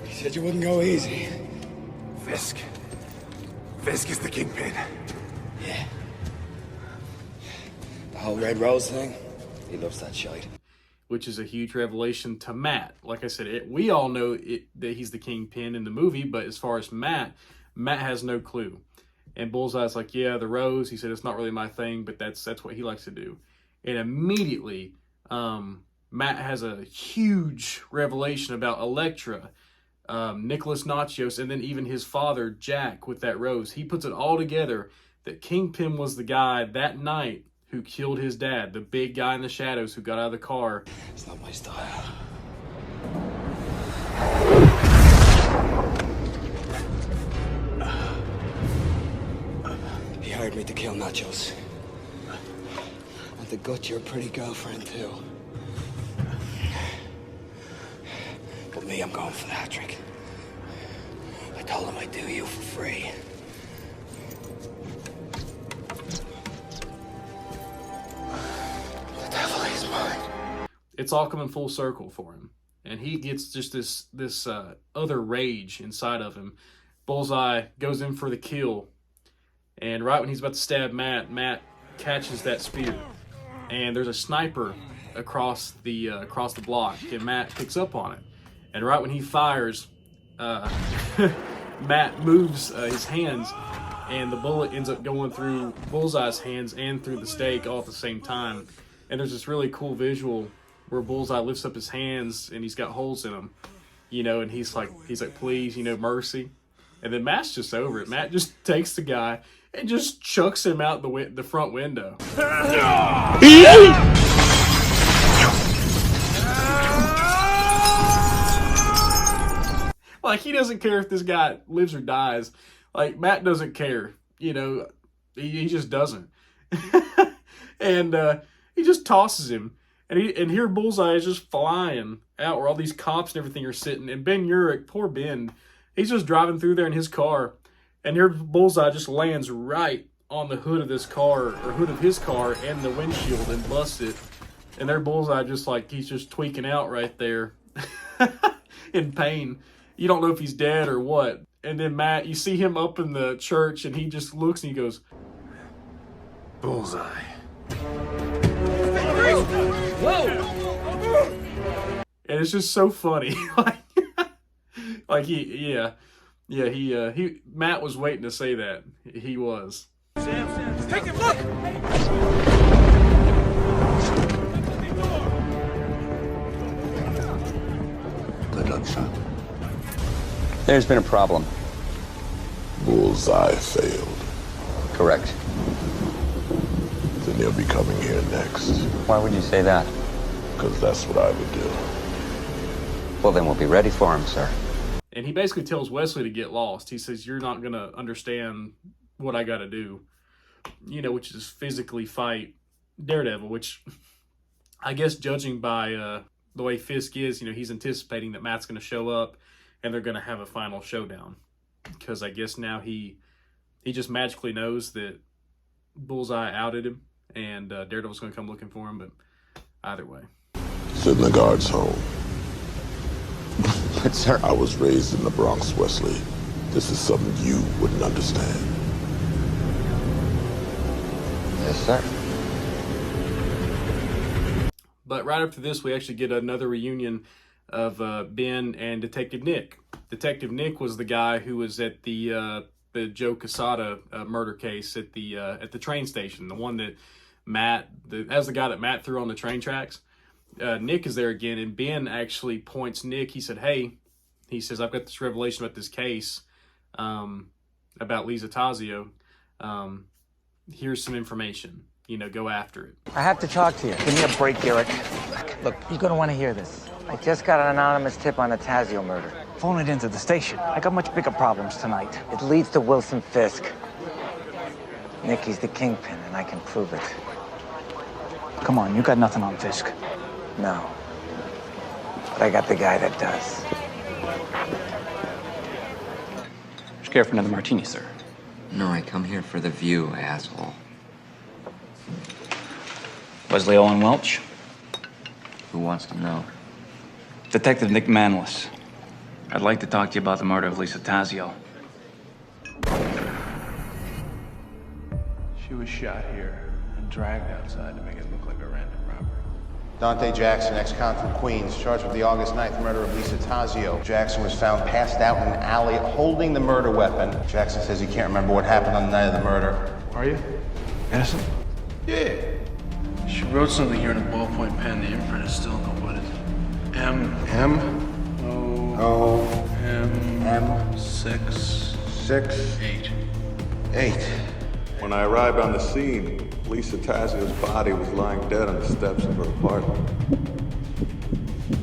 He said you wouldn't go easy. Fisk is the Kingpin. Yeah. The whole Red Rose thing, he loves that shite. Which is a huge revelation to Matt. Like I said, we all know that he's the Kingpin in the movie, but as far as Matt has no clue. And Bullseye's like, yeah, the rose. He said, it's not really my thing, but that's what he likes to do. And immediately, Matt has a huge revelation about Elektra, Nicholas Nachios, and then even his father, Jack, with that rose. He puts it all together that Kingpin was the guy that night who killed his dad, the big guy in the shadows who got out of the car. It's not my style. He hired me to kill Nachos. And to gut your pretty girlfriend, too. But me, I'm going for the hat trick. I told him I'd do you for free. The devil is mine. It's all coming full circle for him. And he gets just this other rage inside of him. Bullseye goes in for the kill. And right when he's about to stab Matt catches that spear. And there's a sniper across the block, and Matt picks up on it. And right when he fires, Matt moves his hands, and the bullet ends up going through Bullseye's hands and through the stake all at the same time. And there's this really cool visual where Bullseye lifts up his hands, and he's got holes in them, you know, and he's like, please, you know, mercy. And then Matt's just over it. Matt just takes the guy and just chucks him out the front window. Like, he doesn't care if this guy lives or dies. Like, Matt doesn't care. You know, he just doesn't. And he just tosses him. And here Bullseye is just flying out where all these cops and everything are sitting. And Ben Urich, poor Ben, he's just driving through there in his car. And here Bullseye just lands right on the hood of this car, or hood of his car, and the windshield, and busts it. And there Bullseye just like, he's just tweaking out right there in pain. You don't know if he's dead or what. And then Matt, you see him up in the church, and he just looks and he goes, Bullseye. Whoa! And it's just so funny. Matt was waiting to say that. He was. Sam, take him, look! Good luck, son. There's been a problem. Bullseye failed. correct. Then he'll be coming here next. Why would you say that? Because that's what I would do. Well, then we'll be ready for him, sir. And he basically tells Wesley to get lost. He says, you're not going to understand what I got to do, you know, which is physically fight Daredevil, which I guess judging by the way Fisk is, you know, he's anticipating that Matt's going to show up and they're going to have a final showdown. Because I guess now he just magically knows that Bullseye outed him and Daredevil's going to come looking for him, but either way. Send the guards home. But, sir... I was raised in the Bronx, Wesley. This is something you wouldn't understand. Yes, sir. But right after this, we actually get another reunion of Ben and Detective Nick. Detective Nick was the guy who was at the Joe Quesada murder case at the train station, the one that as the guy that Matt threw on the train tracks. Nick is there again, and Ben actually points Nick. He said, hey, he says, I've got this revelation about this case about Lisa Tazio. Here's some information. You know, go after it. I have to talk to you. Give me a break, Eric. Look, you're gonna want to hear this. I just got an anonymous tip on the Tazio murder. Phone it into the station. I got much bigger problems tonight. It leads to Wilson Fisk. Nicky's the kingpin, and I can prove it. Come on, you got nothing on Fisk. No. But I got the guy that does. Would you care for another martini, sir? No, I come here for the view, asshole. Wesley Owen Welch. Who wants to know? Detective Nick Manless. I'd like to talk to you about the murder of Lisa Tazio. She was shot here and dragged outside to make it look like a random robbery. Dante Jackson, ex-con from Queens, charged with the August 9th murder of Lisa Tazio. Jackson was found passed out in an alley holding the murder weapon. Jackson says he can't remember what happened on the night of the murder. Are you? Innocent? Yeah. She wrote something here in a ballpoint pen. The imprint is still unwetted. M. O. M. 6. 8. When I arrived on the scene, Lisa Tazio's body was lying dead on the steps of her apartment.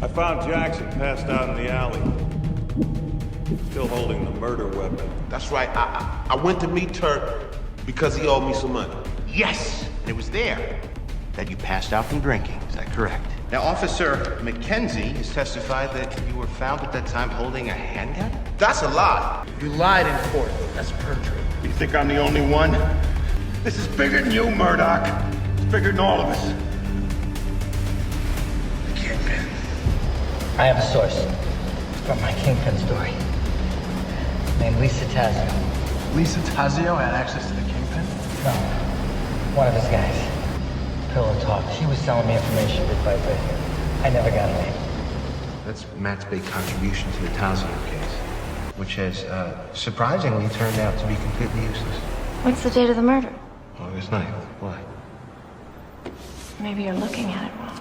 I found Jackson passed out in the alley, still holding the murder weapon. That's right. I went to meet Turk because he owed me some money. Yes, and it was there that you passed out from drinking. Is that correct? Now, Officer McKenzie has testified that you were found at that time holding a handgun? That's a lie. You lied in court. That's perjury. You think I'm the only one? This is bigger than you, Murdock. It's bigger than all of us. The Kingpin. I have a source from my Kingpin story. Named Lisa Tazio. Lisa Tazio had access to the Kingpin? No. One of his guys. Pillow talk. She was selling me information bit by bit. I never got a name. That's Matt's big contribution to the Tazio case, which has surprisingly turned out to be completely useless. What's the date of the murder? August 9th. Why? Maybe you're looking at it wrong.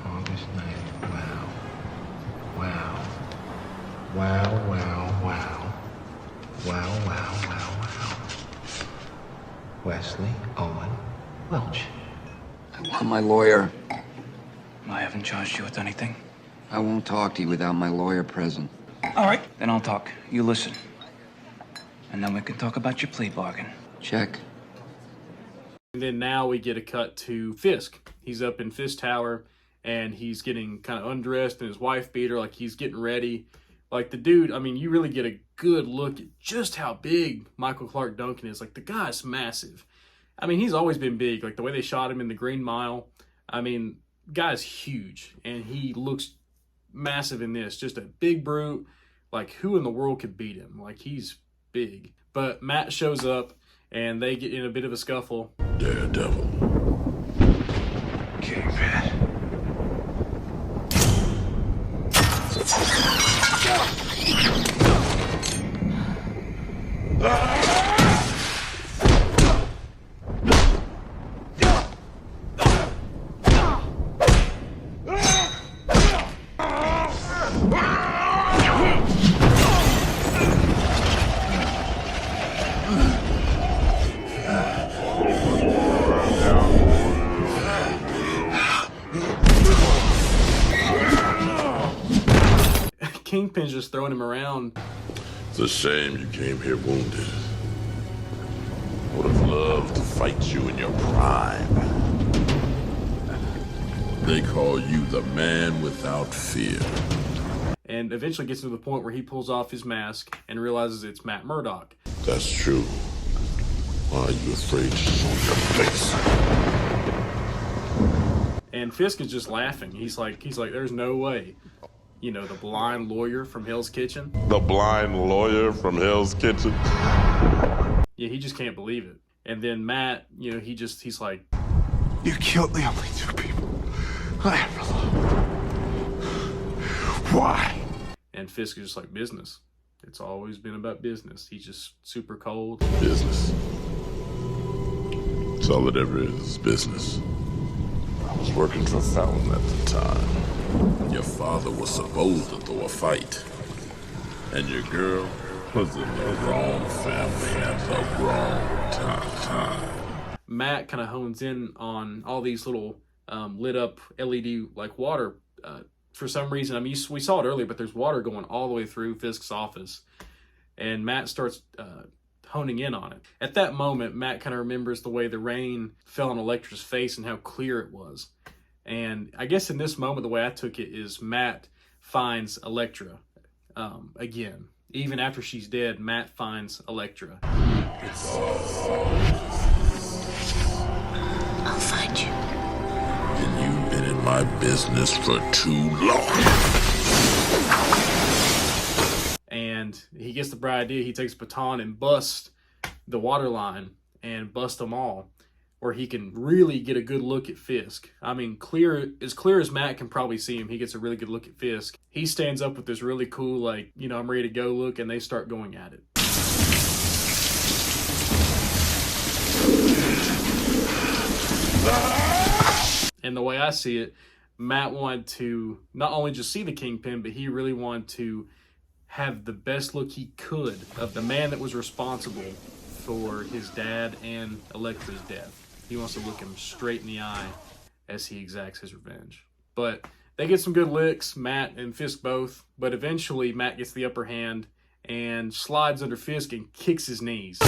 August 9th. Wow. Wow. Wow, wow, wow. Wow, wow, wow, wow. Wesley Owen Welch. I want my lawyer. I haven't charged you with anything. I won't talk to you without my lawyer present. All right. Then I'll talk. You listen. And then we can talk about your plea bargain. Check. And then now we get a cut to Fisk. He's up in Fisk Tower, and he's getting kind of undressed, and his wife beat her, like he's getting ready. Like the dude, I mean, you really get a good look at just how big Michael Clark Duncan is. Like the guy's massive. I mean, he's always been big. Like the way they shot him in the Green Mile. I mean, guy's huge, and he looks massive in this. Just a big brute. Like who in the world could beat him? Like he's big. But Matt shows up, and they get in a bit of a scuffle. Daredevil. Kingpin. Kingpin's just throwing him around. It's a shame you came here wounded. I would have loved to fight you in your prime. They call you the man without fear. And eventually gets to the point where he pulls off his mask and realizes it's Matt Murdock. That's true. Why are you afraid to show your face? And Fisk is just laughing. He's like, there's no way. You know, the blind lawyer from Hell's Kitchen. The blind lawyer from Hell's Kitchen? Yeah, he just can't believe it. And then Matt, you know, he's like, You killed the only two people I ever loved. Why? And Fisk is just like, business. It's always been about business. He's just super cold. Business. That's all it ever is business. I was working for Fountain at the time. Your father was supposed to throw a fight. And your girl was in the wrong family at the wrong time. Matt kind of hones in on all these little lit up LED like water. For some reason, I mean, we saw it earlier, but there's water going all the way through Fisk's office. And Matt starts honing in on it. At that moment, Matt kind of remembers the way the rain fell on Elektra's face and how clear it was. And I guess in this moment, the way I took it is Matt finds Elektra again. Even after she's dead, Matt finds Elektra. I'll find you. And you've been in my business for too long. And he gets the bright idea. He takes a baton and busts the water line and busts them all, where he can really get a good look at Fisk. I mean, clear as Matt can probably see him, he gets a really good look at Fisk. He stands up with this really cool, like, you know, I'm ready to go look, and they start going at it. And the way I see it, Matt wanted to not only just see the Kingpin, but he really wanted to have the best look he could of the man that was responsible for his dad and Elektra's death. He wants to look him straight in the eye as he exacts his revenge. But they get some good licks, Matt and Fisk both, but eventually Matt gets the upper hand and slides under Fisk and kicks his knees.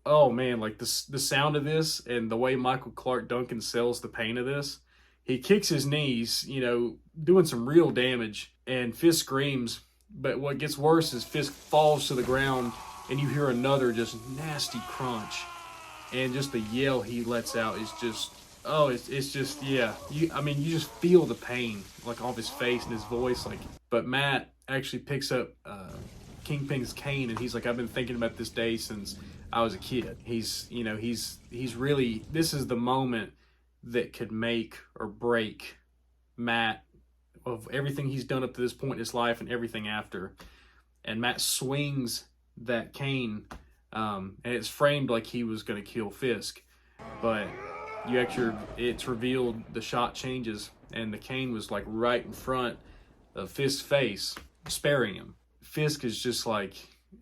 Oh man, like the sound of this and the way Michael Clark Duncan sells the pain of this. He kicks his knees, you know, doing some real damage, and Fisk screams. But what gets worse is Fisk falls to the ground, and you hear another just nasty crunch. And just the yell he lets out is just, oh, it's just, yeah. You just feel the pain, like, off his face and his voice. Like, but Matt actually picks up Kingpin's cane, and he's like, I've been thinking about this day since I was a kid. He's really, this is the moment that could make or break Matt of everything he's done up to this point in his life and everything after. And Matt swings that cane, and it's framed like he was going to kill Fisk, but it's revealed, the shot changes, and the cane was like right in front of Fisk's face, sparing him. Fisk is just like,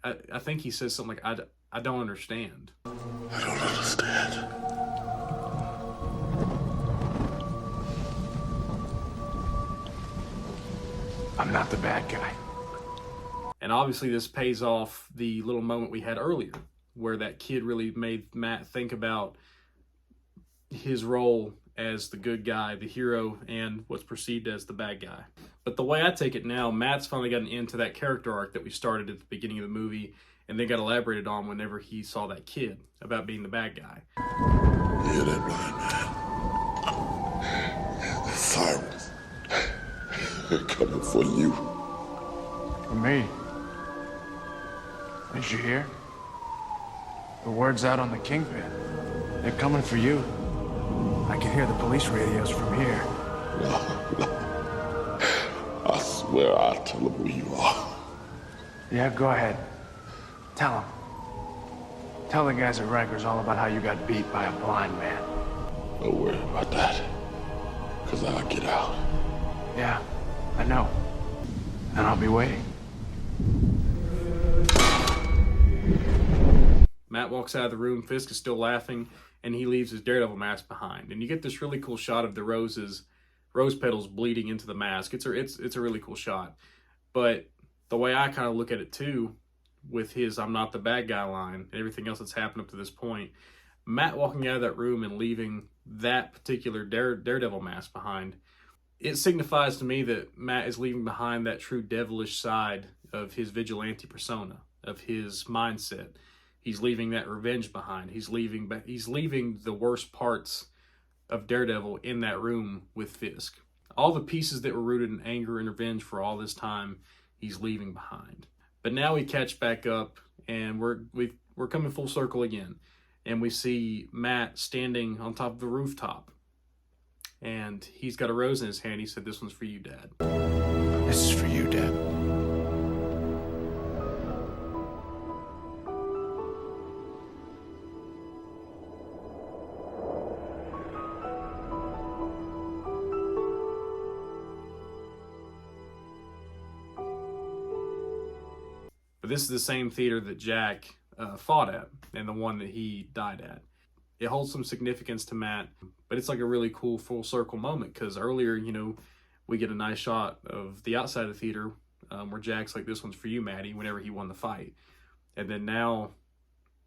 I think he says something like, I don't understand. I don't understand. I'm not the bad guy. And obviously this pays off the little moment we had earlier, where that kid really made Matt think about his role as the good guy, the hero, and what's perceived as the bad guy. But the way I take it now, Matt's finally got an end to that character arc that we started at the beginning of the movie, and then got elaborated on whenever he saw that kid about being the bad guy. You hear that, blind man? The sirens. They're coming for you. For me? Did you hear? The word's out on the Kingpin. They're coming for you. I can hear the police radios from here. No. I swear I'll tell them who you are. Yeah, go ahead. Tell them. Tell the guys at Rikers all about how you got beat by a blind man. Don't worry about that. Because I'll get out. Yeah, I know. And I'll be waiting. Matt walks out of the room, Fisk is still laughing, and he leaves his Daredevil mask behind. And you get this really cool shot of the roses rose petals bleeding into the mask. It's a really cool shot. But the way I kind of look at it too, with his "I'm not the bad guy" line and everything else that's happened up to this point, Matt walking out of that room and leaving that particular Daredevil mask behind, it signifies to me that Matt is leaving behind that true devilish side of his vigilante persona, of his mindset. He's leaving that revenge behind. He's leaving the worst parts of Daredevil in that room with Fisk. All the pieces that were rooted in anger and revenge for all this time, he's leaving behind. But now we catch back up, and we're coming full circle again, and we see Matt standing on top of the rooftop, and he's got a rose in his hand. He said, "This one's for you, Dad." This is for you, Dad. But this is the same theater that Jack fought at, and the one that he died at. It holds some significance to Matt, but it's like a really cool full circle moment, because earlier, you know, we get a nice shot of the outside of the theater where Jack's like, "This one's for you, Matty," whenever he won the fight. And then now,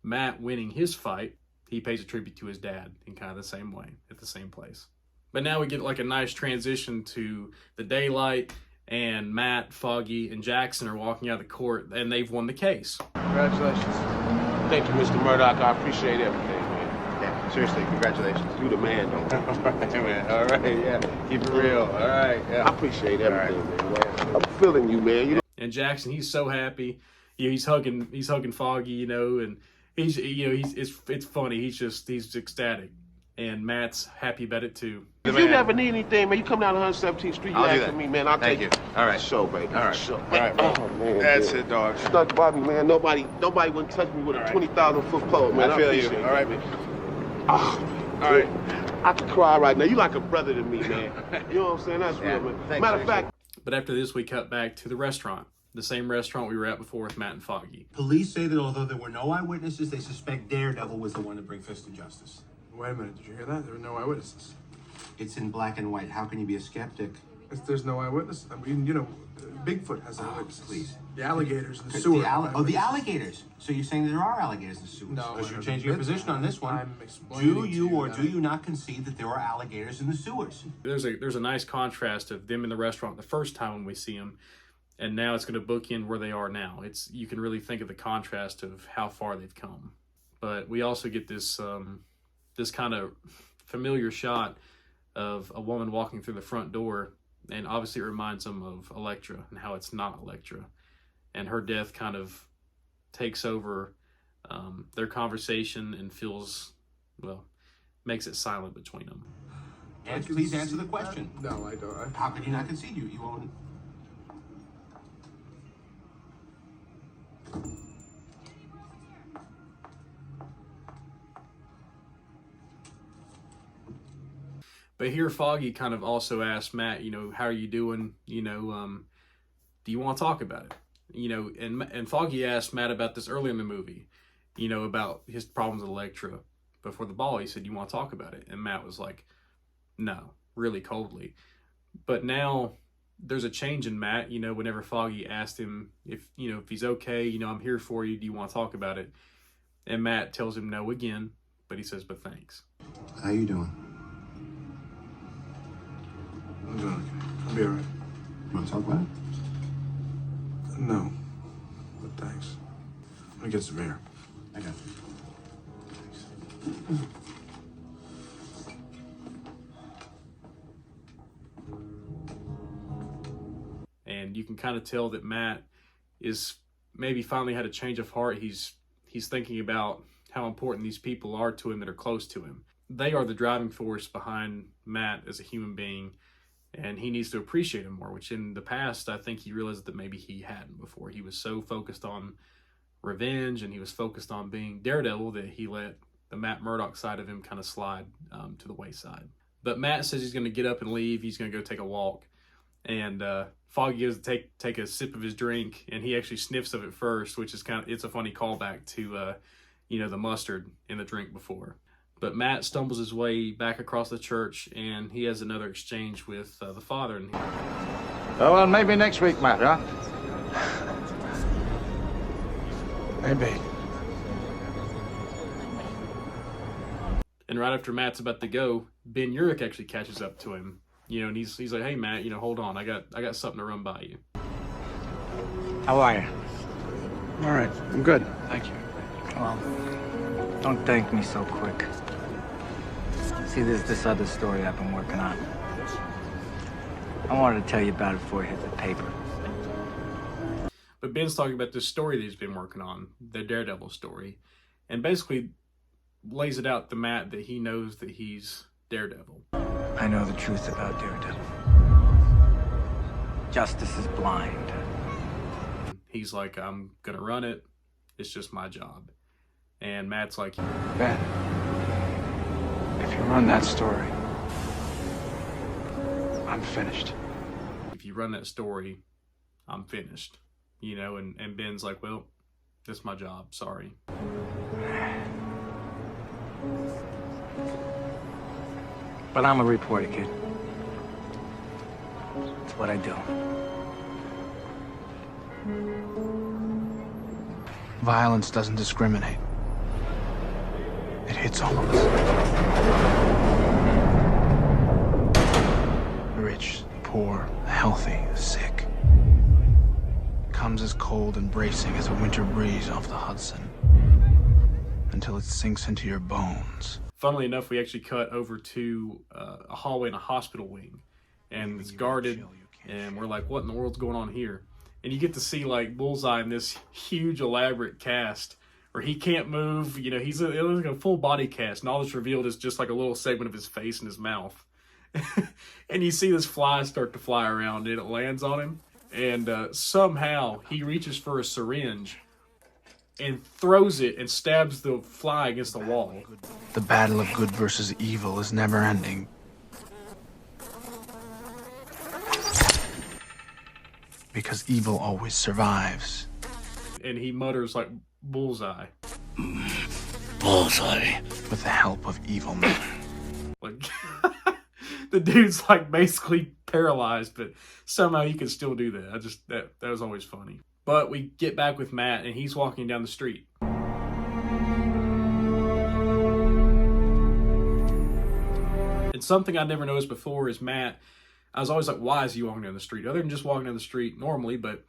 Matt winning his fight, he pays a tribute to his dad in kind of the same way, at the same place. But now we get like a nice transition to the daylight, and Matt, Foggy, and Jackson are walking out of the court, and they've won the case. Congratulations. Thank you, Mr. Murdock. I appreciate everything, man. Yeah, seriously, congratulations. You the man, though. All right, man. All right, yeah. Keep it real. All right, yeah. I appreciate everything, man. I'm feeling you, man. And Jackson, he's so happy. You know, he's hugging Foggy, you know, and it's funny. He's ecstatic. And Matt's happy about it too. If you never need anything, man, you come down to 117th Street, you ask for me, man. I'll take you. it. All right. Show, baby. All right. Show. All right, man. Oh, man. That's man. it, dog. Stuck by me, man. Nobody wouldn't touch me with a 20,000-foot pole, man. I feel you. appreciate All right, it. man. Oh, All right. I could cry right now. You like a brother to me, man. You know what I'm saying? That's real, man. Thanks, Matter of fact. But after this, we cut back to the restaurant. The same restaurant we were at before with Matt and Foggy. Police say that although there were no eyewitnesses, they suspect Daredevil was the one to bring Fisk to justice. Wait a minute, did you hear that? There were no eyewitnesses. It's in black and white. How can you be a skeptic? If there's no eyewitness, I mean, you know, Bigfoot has eyewitnesses. Please. The alligators in the sewer. The alligators. So you're saying there are alligators in the sewer? No. Because you're changing your position on this one. I'm explaining Do you to or that do you not concede that there are alligators in the sewers? There's a nice contrast of them in the restaurant the first time when we see them, and now it's going to bookend where they are now. You can really think of the contrast of how far they've come. But we also get this this kind of familiar shot of a woman walking through the front door, and obviously it reminds them of Elektra and how it's not Elektra, and her death kind of takes over their conversation and makes it silent between them. Please answer the question. No, I don't. How could you not concede? You own. But here, Foggy kind of also asked Matt, you know, "How are you doing? You know, do you want to talk about it?" You know, and Foggy asked Matt about this earlier in the movie, you know, about his problems with Elektra before the ball. He said, "You want to talk about it?" And Matt was like, "No," really coldly. But now there's a change in Matt, you know, whenever Foggy asked him if he's okay, you know, "I'm here for you. Do you want to talk about it?" And Matt tells him no again, but he says, "But thanks." How you doing? I'm doing okay. I'll be all right. You want to talk about it? No, but thanks. Let me get some air. I got you. And you can kind of tell that Matt is maybe finally had a change of heart. He's thinking about how important these people are to him that are close to him. They are the driving force behind Matt as a human being, and he needs to appreciate him more, which in the past, I think he realized that maybe he hadn't before. He was so focused on revenge and he was focused on being Daredevil that he let the Matt Murdock side of him kind of slide to the wayside. But Matt says he's going to get up and leave. He's going to go take a walk. And Foggy goes to take a sip of his drink, and he actually sniffs of it first, which is it's a funny callback to, the mustard in the drink before. But Matt stumbles his way back across the church, and he has another exchange with the father. And Oh, well, maybe next week, Matt, huh? Maybe. And right after Matt's about to go, Ben Urich actually catches up to him. You know, and he's like, "Hey, Matt, hold on, I got something to run by you." How are you? All right, I'm good. Thank you. Well, don't thank me so quick. See, there's this other story I've been working on. I wanted to tell you about it before it hit the paper. But Ben's talking about this story that he's been working on, the Daredevil story, and basically lays it out to Matt that he knows that he's Daredevil. I know the truth about Daredevil. Justice is blind. He's like, "I'm gonna run it. It's just my job." And Matt's like, Ben, if you run that story, I'm finished. "If you run that story, I'm finished." And Ben's like, "Well, that's my job. Sorry." But I'm a reporter, kid. It's what I do. Violence doesn't discriminate. It hits all of us. The rich, the poor, the healthy, the sick. It comes as cold and bracing as a winter breeze off the Hudson, until it sinks into your bones. Funnily enough, we actually cut over to a hallway in a hospital wing, and it's guarded, and we're like, what in the world's going on here? And you get to see like Bullseye in this huge elaborate cast where he can't move. He's like a full body cast, and all that's revealed is just like a little segment of his face and his mouth. And you see this fly start to fly around, and it lands on him, and somehow he reaches for a syringe and throws it and stabs the fly against the wall. The battle of good versus evil is never ending. Because evil always survives. And he mutters like, "Bullseye." Bullseye. With the help of evil men. Like, the dude's like basically paralyzed, but somehow he can still do that. That was always funny. But we get back with Matt, and he's walking down the street. And something I never noticed before is Matt, I was always like, why is he walking down the street? Other than just walking down the street normally, but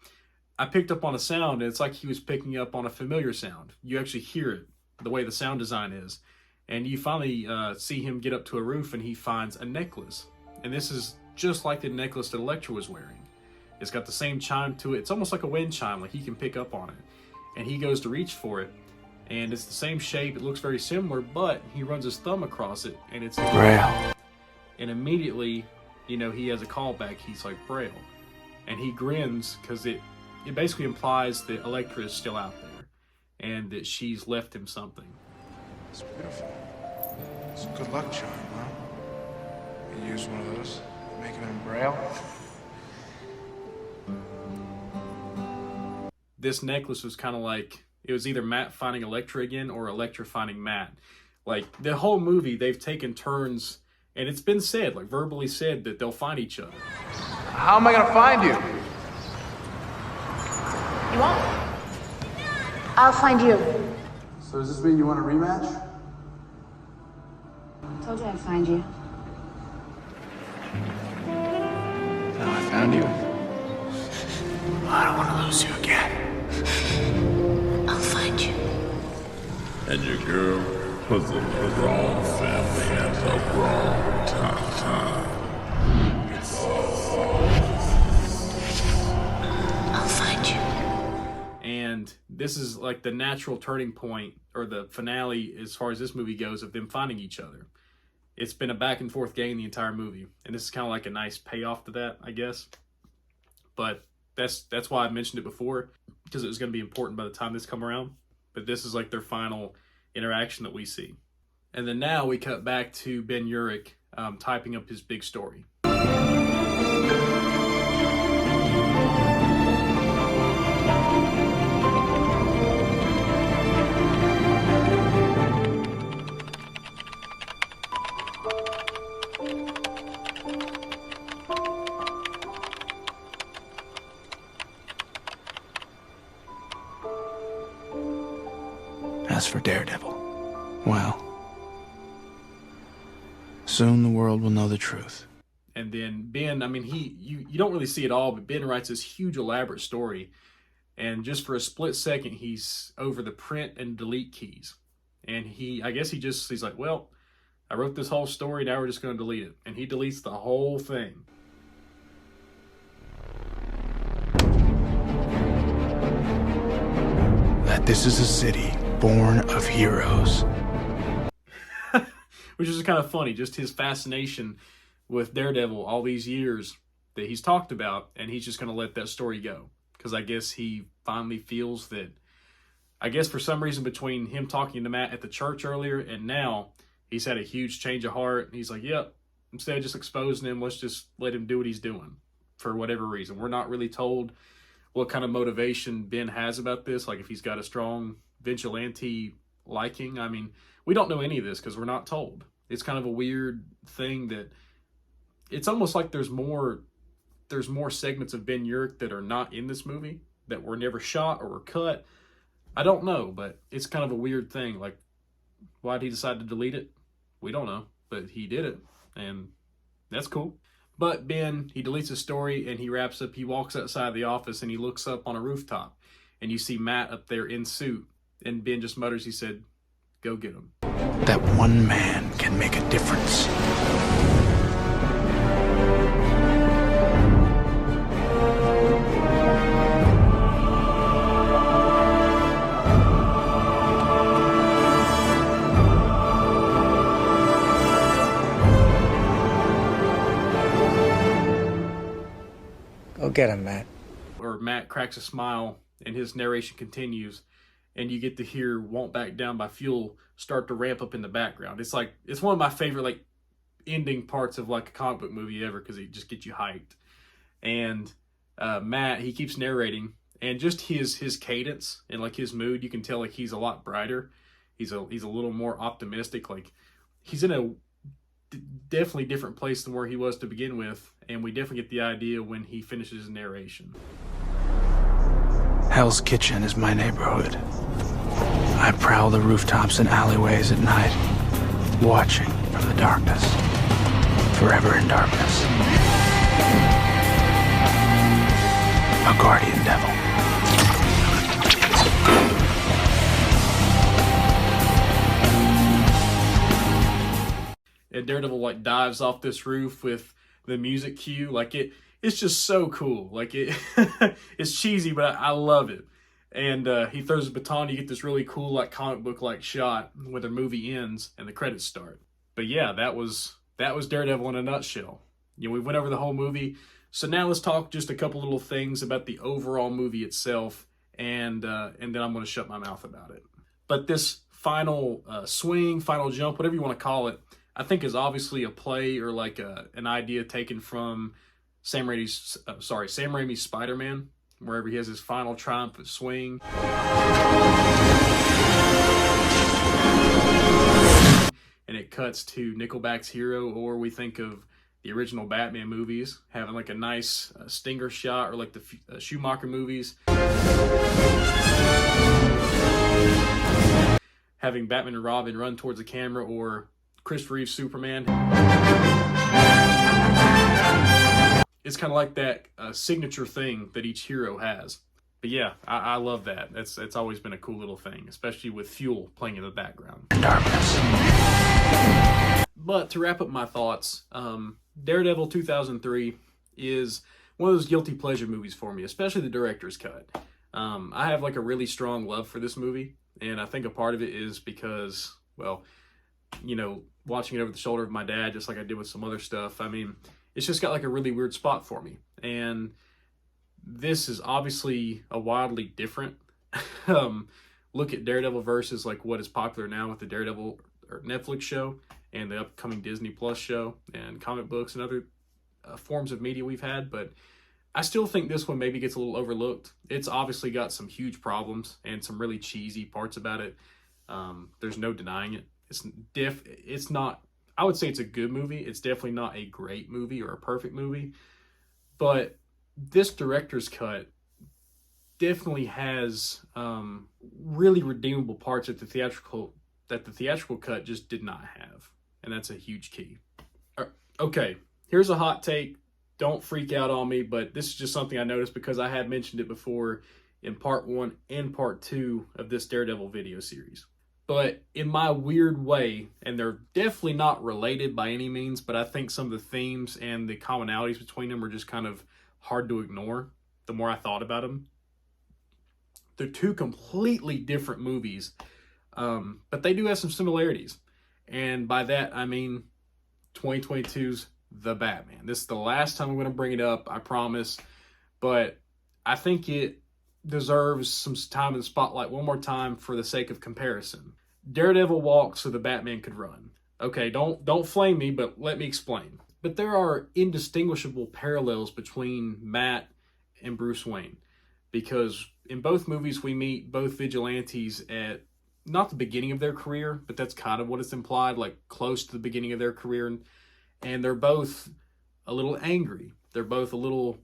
I picked up on a sound, and it's like he was picking up on a familiar sound. You actually hear it, the way the sound design is. And you finally see him get up to a roof, and he finds a necklace. And this is just like the necklace that Elektra was wearing. It's got the same chime to it. It's almost like a wind chime, like he can pick up on it. And he goes to reach for it, and it's the same shape. It looks very similar, but he runs his thumb across it, and it's Braille. And immediately, he has a callback. He's like, Braille. And he grins because it basically implies that Elektra is still out there and that she's left him something. It's beautiful. It's a good luck charm, huh? You use one of those, make it in Braille. This necklace was kind of like, it was either Matt finding Elektra again or Elektra finding Matt. Like, the whole movie, they've taken turns, and it's been said, like verbally said, that they'll find each other. How am I gonna find you? You won't. I'll find you. So does this mean you want a rematch? Told you I'd find you. Now I found you. I don't want to lose you again. I'll find you. And your girl was in the wrong family at the wrong time. I'll find you. And this is like the natural turning point, or the finale as far as this movie goes, of them finding each other. It's been a back and forth game the entire movie, and this is kind of like a nice payoff to that, I guess. But that's why I mentioned it before, because it was going to be important by the time this come around. But this is like their final interaction that we see. And then now we cut back to Ben Urich typing up his big story. As for Daredevil, well, soon the world will know the truth. And then Ben, I mean, you don't really see it all, but Ben writes this huge elaborate story. And just for a split second, he's over the print and delete keys. And I guess he's like, well, I wrote this whole story, now we're just going to delete it. And he deletes the whole thing. That this is a city born of heroes. Which is kind of funny, just his fascination with Daredevil all these years that he's talked about, and he's just going to let that story go. Because I guess he finally feels that, I guess for some reason between him talking to Matt at the church earlier and now, he's had a huge change of heart. He's like, yep, instead of just exposing him, let's just let him do what he's doing for whatever reason. We're not really told what kind of motivation Ben has about this, like if he's got a strong vigilante liking. I mean, we don't know any of this because we're not told. It's kind of a weird thing that it's almost like there's more segments of Ben Urich that are not in this movie, that were never shot or were cut. I don't know, but it's kind of a weird thing. Like, why did he decide to delete it? We don't know, but he did it, and that's cool. But Ben, he deletes his story, and he wraps up. He walks outside the office, and he looks up on a rooftop, and you see Matt up there in suit, and Ben just mutters, he said, go get him. That one man can make a difference. Go get him, Matt. Or Matt cracks a smile, and his narration continues, and you get to hear Won't Back Down by Fuel start to ramp up in the background. It's one of my favorite like ending parts of like a comic book movie ever, because it just gets you hyped. And Matt, he keeps narrating, and just his cadence and like his mood, you can tell like he's a lot brighter. He's a little more optimistic. Like he's in a definitely different place than where he was to begin with, and we definitely get the idea when he finishes his narration. Hell's Kitchen is my neighborhood. I prowl the rooftops and alleyways at night, watching from the darkness, forever in darkness. A guardian devil. And Daredevil like dives off this roof with the music cue. Like it's just so cool. Like it's cheesy, but I love it. And he throws a baton. You get this really cool like comic book like shot where the movie ends and the credits start. But yeah, that was Daredevil in a nutshell. You know, we went over the whole movie. So now let's talk just a couple little things about the overall movie itself, and then I'm going to shut my mouth about it. But this final swing, final jump, whatever you want to call it, I think is obviously a play or like an idea taken from Sam Raimi's Spider-Man, wherever he has his final triumphant swing. And it cuts to Nickelback's Hero, or we think of the original Batman movies having like a nice stinger shot, or like the Schumacher movies having Batman and Robin run towards the camera, or Christopher Reeve's Superman. It's kind of like that signature thing that each hero has. But yeah, I love that. It's always been a cool little thing, especially with Fuel playing in the background. But to wrap up my thoughts, Daredevil 2003 is one of those guilty pleasure movies for me, especially the director's cut. I have like a really strong love for this movie, and I think a part of it is because, well, you know, watching it over the shoulder of my dad, just like I did with some other stuff. I mean, it's just got like a really weird spot for me. And this is obviously a wildly different look at Daredevil versus like what is popular now with the Daredevil or Netflix show and the upcoming Disney Plus show and comic books and other forms of media we've had. But I still think this one maybe gets a little overlooked. It's obviously got some huge problems and some really cheesy parts about it. There's no denying it. It's not, I would say it's a good movie. It's definitely not a great movie or a perfect movie. But this director's cut definitely has really redeemable parts that the theatrical cut just did not have, and that's a huge key. Okay, here's a hot take. Don't freak out on me, but this is just something I noticed because I had mentioned it before in part 1 and part 2 of this Daredevil video series. But in my weird way, and they're definitely not related by any means, but I think some of the themes and the commonalities between them are just kind of hard to ignore the more I thought about them. They're two completely different movies, but they do have some similarities. And by that, I mean 2022's The Batman. This is the last time I'm going to bring it up, I promise. But I think it deserves some time in the spotlight one more time for the sake of comparison. Daredevil walks so the Batman could run. Okay, don't flame me, but let me explain. But there are indistinguishable parallels between Matt and Bruce Wayne, because in both movies we meet both vigilantes at not the beginning of their career, but that's kind of what it's implied, like close to the beginning of their career, and they're both a little angry. They're both a little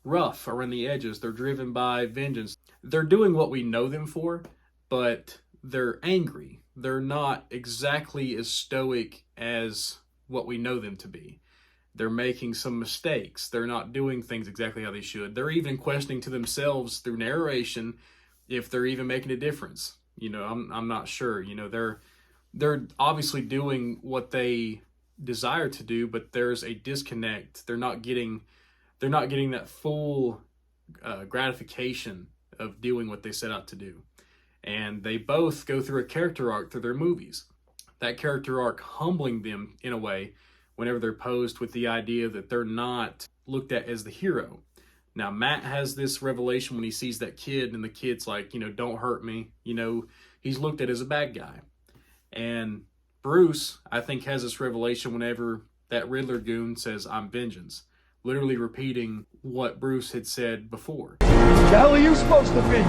rough around the edges. They're driven by vengeance. They're doing what we know them for, but they're angry. They're not exactly as stoic as what we know them to be. They're making some mistakes. They're not doing things exactly how they should. They're even questioning to themselves through narration if they're even making a difference. You know, I'm not sure. You know, they're obviously doing what they desire to do, but there's a disconnect. They're not getting that full gratification of doing what they set out to do. And they both go through a character arc through their movies. That character arc humbling them in a way whenever they're posed with the idea that they're not looked at as the hero. Now, Matt has this revelation when he sees that kid, and the kid's like, you know, don't hurt me. You know, he's looked at as a bad guy. And Bruce, I think, has this revelation whenever that Riddler goon says, I'm vengeance. Literally repeating what Bruce had said before. The hell are you supposed to be?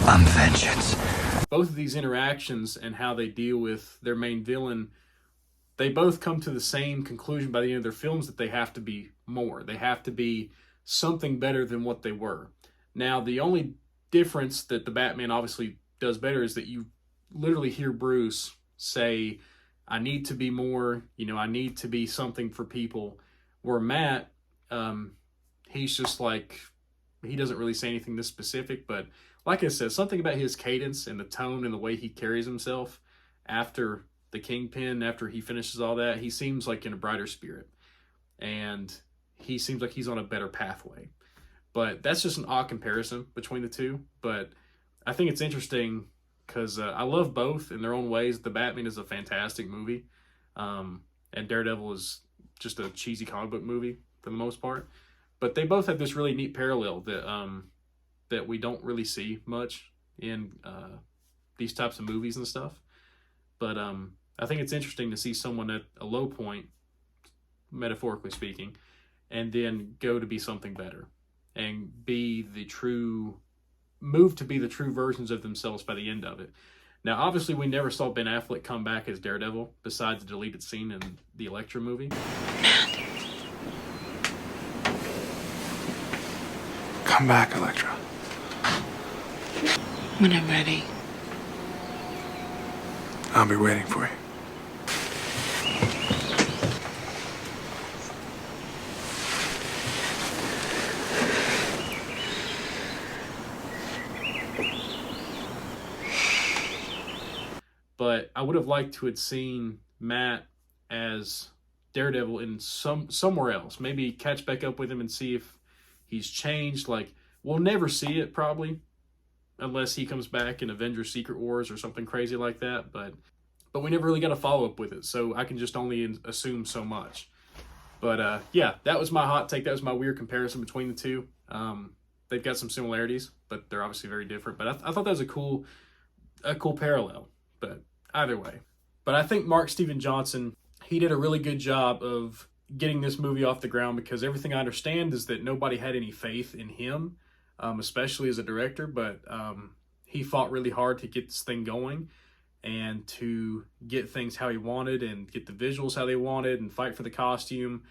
I'm vengeance. Both of these interactions and how they deal with their main villain, they both come to the same conclusion by the end of their films that they have to be more. They have to be something better than what they were. Now, the only difference that the Batman obviously does better is that you literally hear Bruce say, I need to be more, you know, I need to be something for people. Where Matt, he's just like, he doesn't really say anything this specific, but like I said, something about his cadence and the tone and the way he carries himself after the Kingpin, after he finishes all that, he seems like in a brighter spirit. And he seems like he's on a better pathway. But that's just an odd comparison between the two. But I think it's interesting because I love both in their own ways. The Batman is a fantastic movie. And Daredevil is just a cheesy comic book movie for the most part. But they both have this really neat parallel that we don't really see much in these types of movies and stuff. But I think it's interesting to see someone at a low point, metaphorically speaking, and then go to be something better and move to be the true versions of themselves by the end of it. Now, obviously, we never saw Ben Affleck come back as Daredevil, besides the deleted scene in the Elektra movie. Come back, Elektra. When I'm ready. I'll be waiting for you. But I would have liked to have seen Matt as Daredevil in somewhere else. Maybe catch back up with him and see if he's changed. Like, we'll never see it probably, unless he comes back in Avengers Secret Wars or something crazy like that. But we never really got a follow-up with it, so I can just only assume so much. But yeah, that was my hot take. That was my weird comparison between the two. They've got some similarities, but they're obviously very different. But I thought that was a cool parallel. But either way. But I think Mark Steven Johnson, he did a really good job of getting this movie off the ground, because everything I understand is that nobody had any faith in him, especially as a director, but he fought really hard to get this thing going and to get things how he wanted and get the visuals how they wanted and fight for the costume.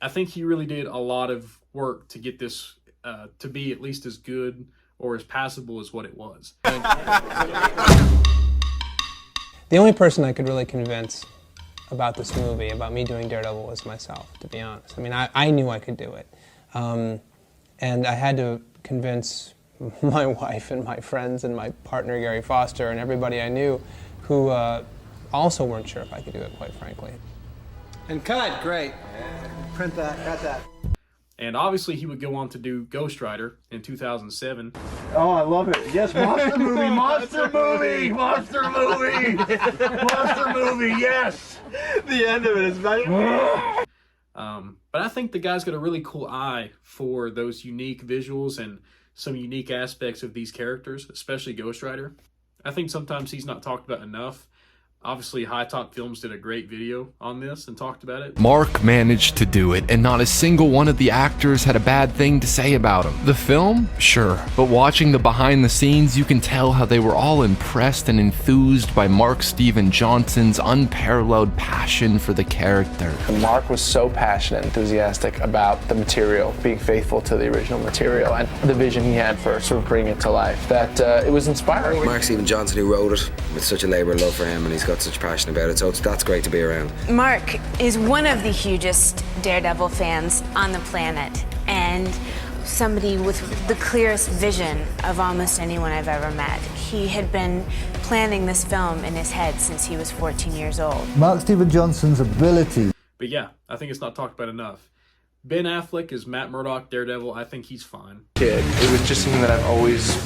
I think he really did a lot of work to get this to be at least as good or as passable as what it was. The only person I could really convince about this movie, about me doing Daredevil, was myself, to be honest. I mean, I knew I could do it. And I had to convince my wife and my friends and my partner, Gary Foster, and everybody I knew who also weren't sure if I could do it, quite frankly. And cut, great. Print that, cut that. And obviously he would go on to do Ghost Rider in 2007. Oh, I love it. Yes, monster movie, monster movie, monster movie, monster movie, yes. The end of it is very... But I think the guy's got a really cool eye for those unique visuals and some unique aspects of these characters, especially Ghost Rider. I think sometimes he's not talked about enough. Obviously, High Top Films did a great video on this and talked about it. Mark managed to do it, and not a single one of the actors had a bad thing to say about him. The film? Sure. But watching the behind the scenes, you can tell how they were all impressed and enthused by Mark Steven Johnson's unparalleled passion for the character. Mark was so passionate and enthusiastic about the material, being faithful to the original material, and the vision he had for sort of bringing it to life, that it was inspiring. Mark Steven Johnson, who wrote it, with such a labour of love for him, and he's got such passion about it, so that's great to be around. Mark is one of the hugest Daredevil fans on the planet, and somebody with the clearest vision of almost anyone I've ever met. He had been planning this film in his head since he was 14 years old. Mark Steven Johnson's ability. But yeah, I think it's not talked about enough. Ben Affleck is Matt Murdock, Daredevil. I think he's fine. It was just something that I've always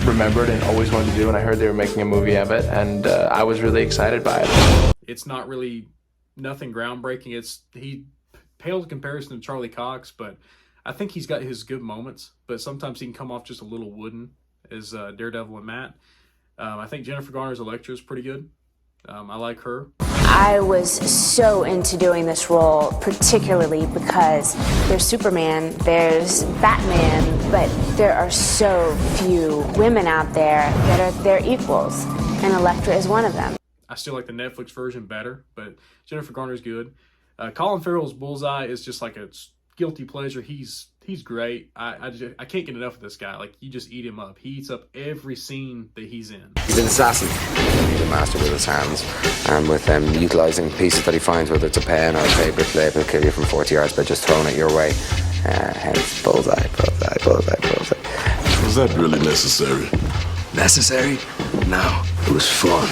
remembered and always wanted to do, and I heard they were making a movie of it, and I was really excited by it. It's not really nothing groundbreaking. He paled in comparison to Charlie Cox, but I think he's got his good moments, but sometimes he can come off just a little wooden as Daredevil and Matt. I think Jennifer Garner's Elektra is pretty good. I like her. I was so into doing this role, particularly because there's Superman, there's Batman, but there are so few women out there that are their equals, and Elektra is one of them. I still like the Netflix version better, but Jennifer Garner's good. Colin Farrell's Bullseye is just like a guilty pleasure. He's great. I can't get enough of this guy. Like, you just eat him up. He eats up every scene that he's in. He's an assassin. He's a master with his hands, and with utilising pieces that he finds, whether it's a pen or a paper clip, he'll kill you from 40 yards by just throwing it your way. Hence, bullseye, bullseye, bullseye, bullseye. Was that really necessary? Necessary? No, it was fun.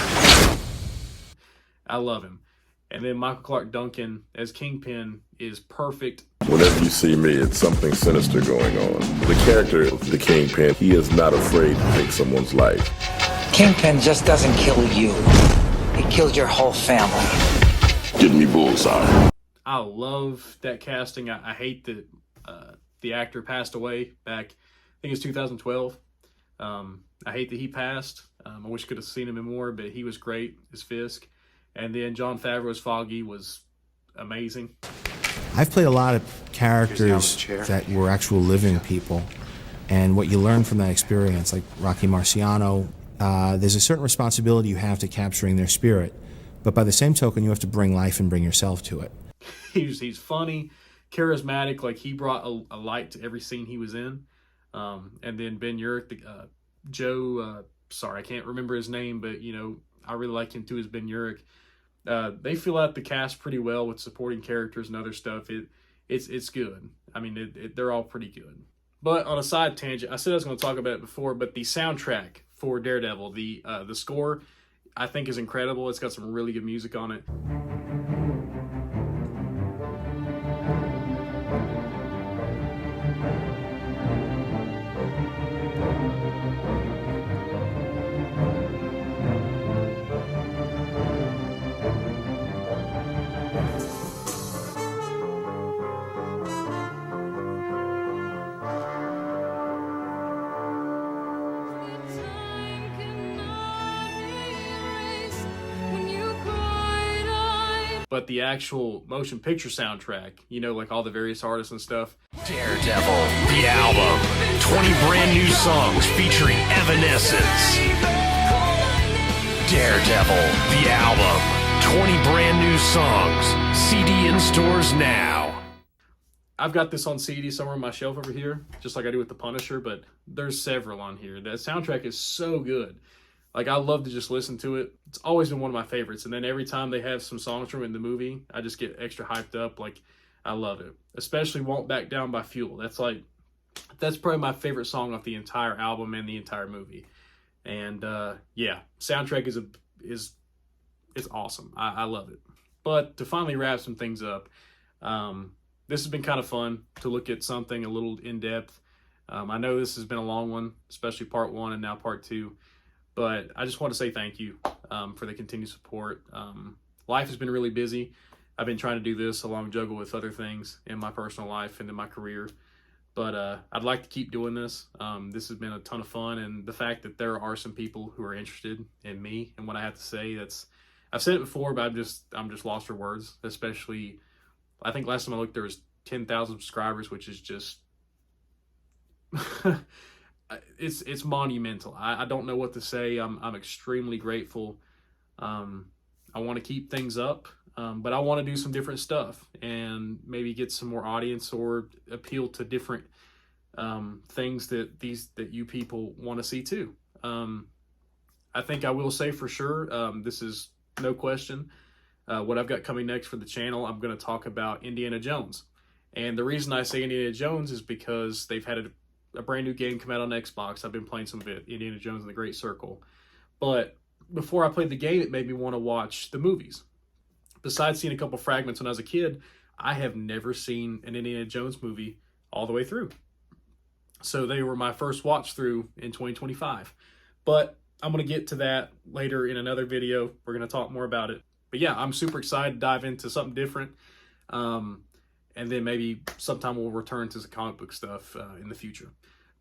I love him. And then Michael Clark Duncan as Kingpin is perfect. Whenever you see me, it's something sinister going on. The character of the Kingpin, he is not afraid to take someone's life. Kingpin just doesn't kill you. He killed your whole family. Get me Bullseye. I love that casting. I hate that the actor passed away back, I think it was 2012. I hate that he passed. I wish I could have seen him in more, but he was great as Fisk. And then Jon Favreau's Foggy was amazing. I've played a lot of characters that were actual living people, and what you learn from that experience, like Rocky Marciano, there's a certain responsibility you have to capturing their spirit, but by the same token, you have to bring life and bring yourself to it. He's funny, charismatic, like he brought a light to every scene he was in. And then Ben Urich, Joe, sorry, I can't remember his name, but I really like him too as Ben Urich. They fill out the cast pretty well with supporting characters and other stuff. It's good. I mean, they're all pretty good. But on a side tangent, I said I was going to talk about it before, but the soundtrack for Daredevil, the score, I think is incredible. It's got some really good music on it. But the actual motion picture soundtrack, like all the various artists and stuff. Daredevil, the album. 20 brand new songs featuring Evanescence. Daredevil, the album. 20 brand new songs. CD in stores now. I've got this on CD somewhere on my shelf over here, just like I do with The Punisher, but there's several on here. That soundtrack is so good. Like, I love to just listen to it. It's always been one of my favorites. And then every time they have some songs from it in the movie, I just get extra hyped up. Like, I love it. Especially Won't Back Down by Fuel. That's probably my favorite song off the entire album and the entire movie. And yeah, soundtrack is awesome. I love it. But to finally wrap some things up, this has been kind of fun to look at something a little in depth. I know this has been a long one, especially part 1 and now part 2. But I just want to say thank you for the continued support. Life has been really busy. I've been trying to do this along juggle with other things in my personal life and in my career. But I'd like to keep doing this. This has been a ton of fun. And the fact that there are some people who are interested in me and what I have to say, I've said it before, but I'm just lost for words. Especially, I think last time I looked, there was 10,000 subscribers, which is just... It's monumental. I don't know what to say. I'm extremely grateful. I want to keep things up, but I want to do some different stuff and maybe get some more audience or appeal to different things that you people want to see too. I think I will say for sure, this is no question, what I've got coming next for the channel. I'm going to talk about Indiana Jones, and the reason I say Indiana Jones is because they've had a brand new game come out on Xbox. I've been playing some of it, Indiana Jones and the Great Circle. But before I played the game, it made me want to watch the movies. Besides seeing a couple fragments when I was a kid, I have never seen an Indiana Jones movie all the way through. So they were my first watch through in 2025. But I'm going to get to that later in another video. We're going to talk more about it. But yeah, I'm super excited to dive into something different. And then maybe sometime we'll return to some comic book stuff in the future.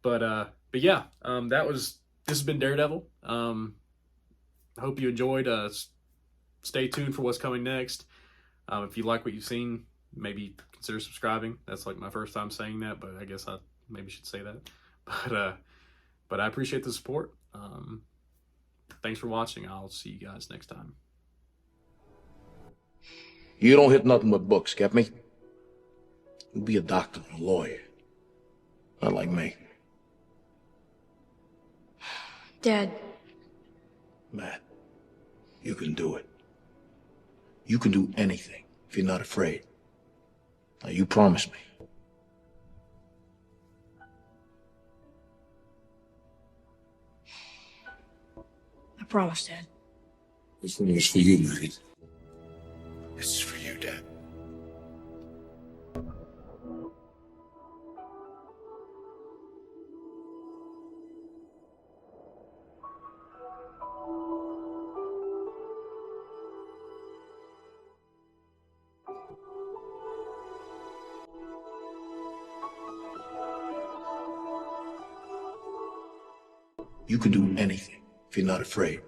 But yeah, this has been Daredevil. I hope you enjoyed. Stay tuned for what's coming next. If you like what you've seen, maybe consider subscribing. That's like my first time saying that, but I guess I maybe should say that. But I appreciate the support. Thanks for watching. I'll see you guys next time. You don't hit nothing but books, get me? You'll be a doctor and a lawyer. Not like me. Dad. Matt, you can do it. You can do anything if you're not afraid. Now, you promise me. I promise, Dad. This one is for you, Matty. This is for you, Dad. You can do anything if you're not afraid.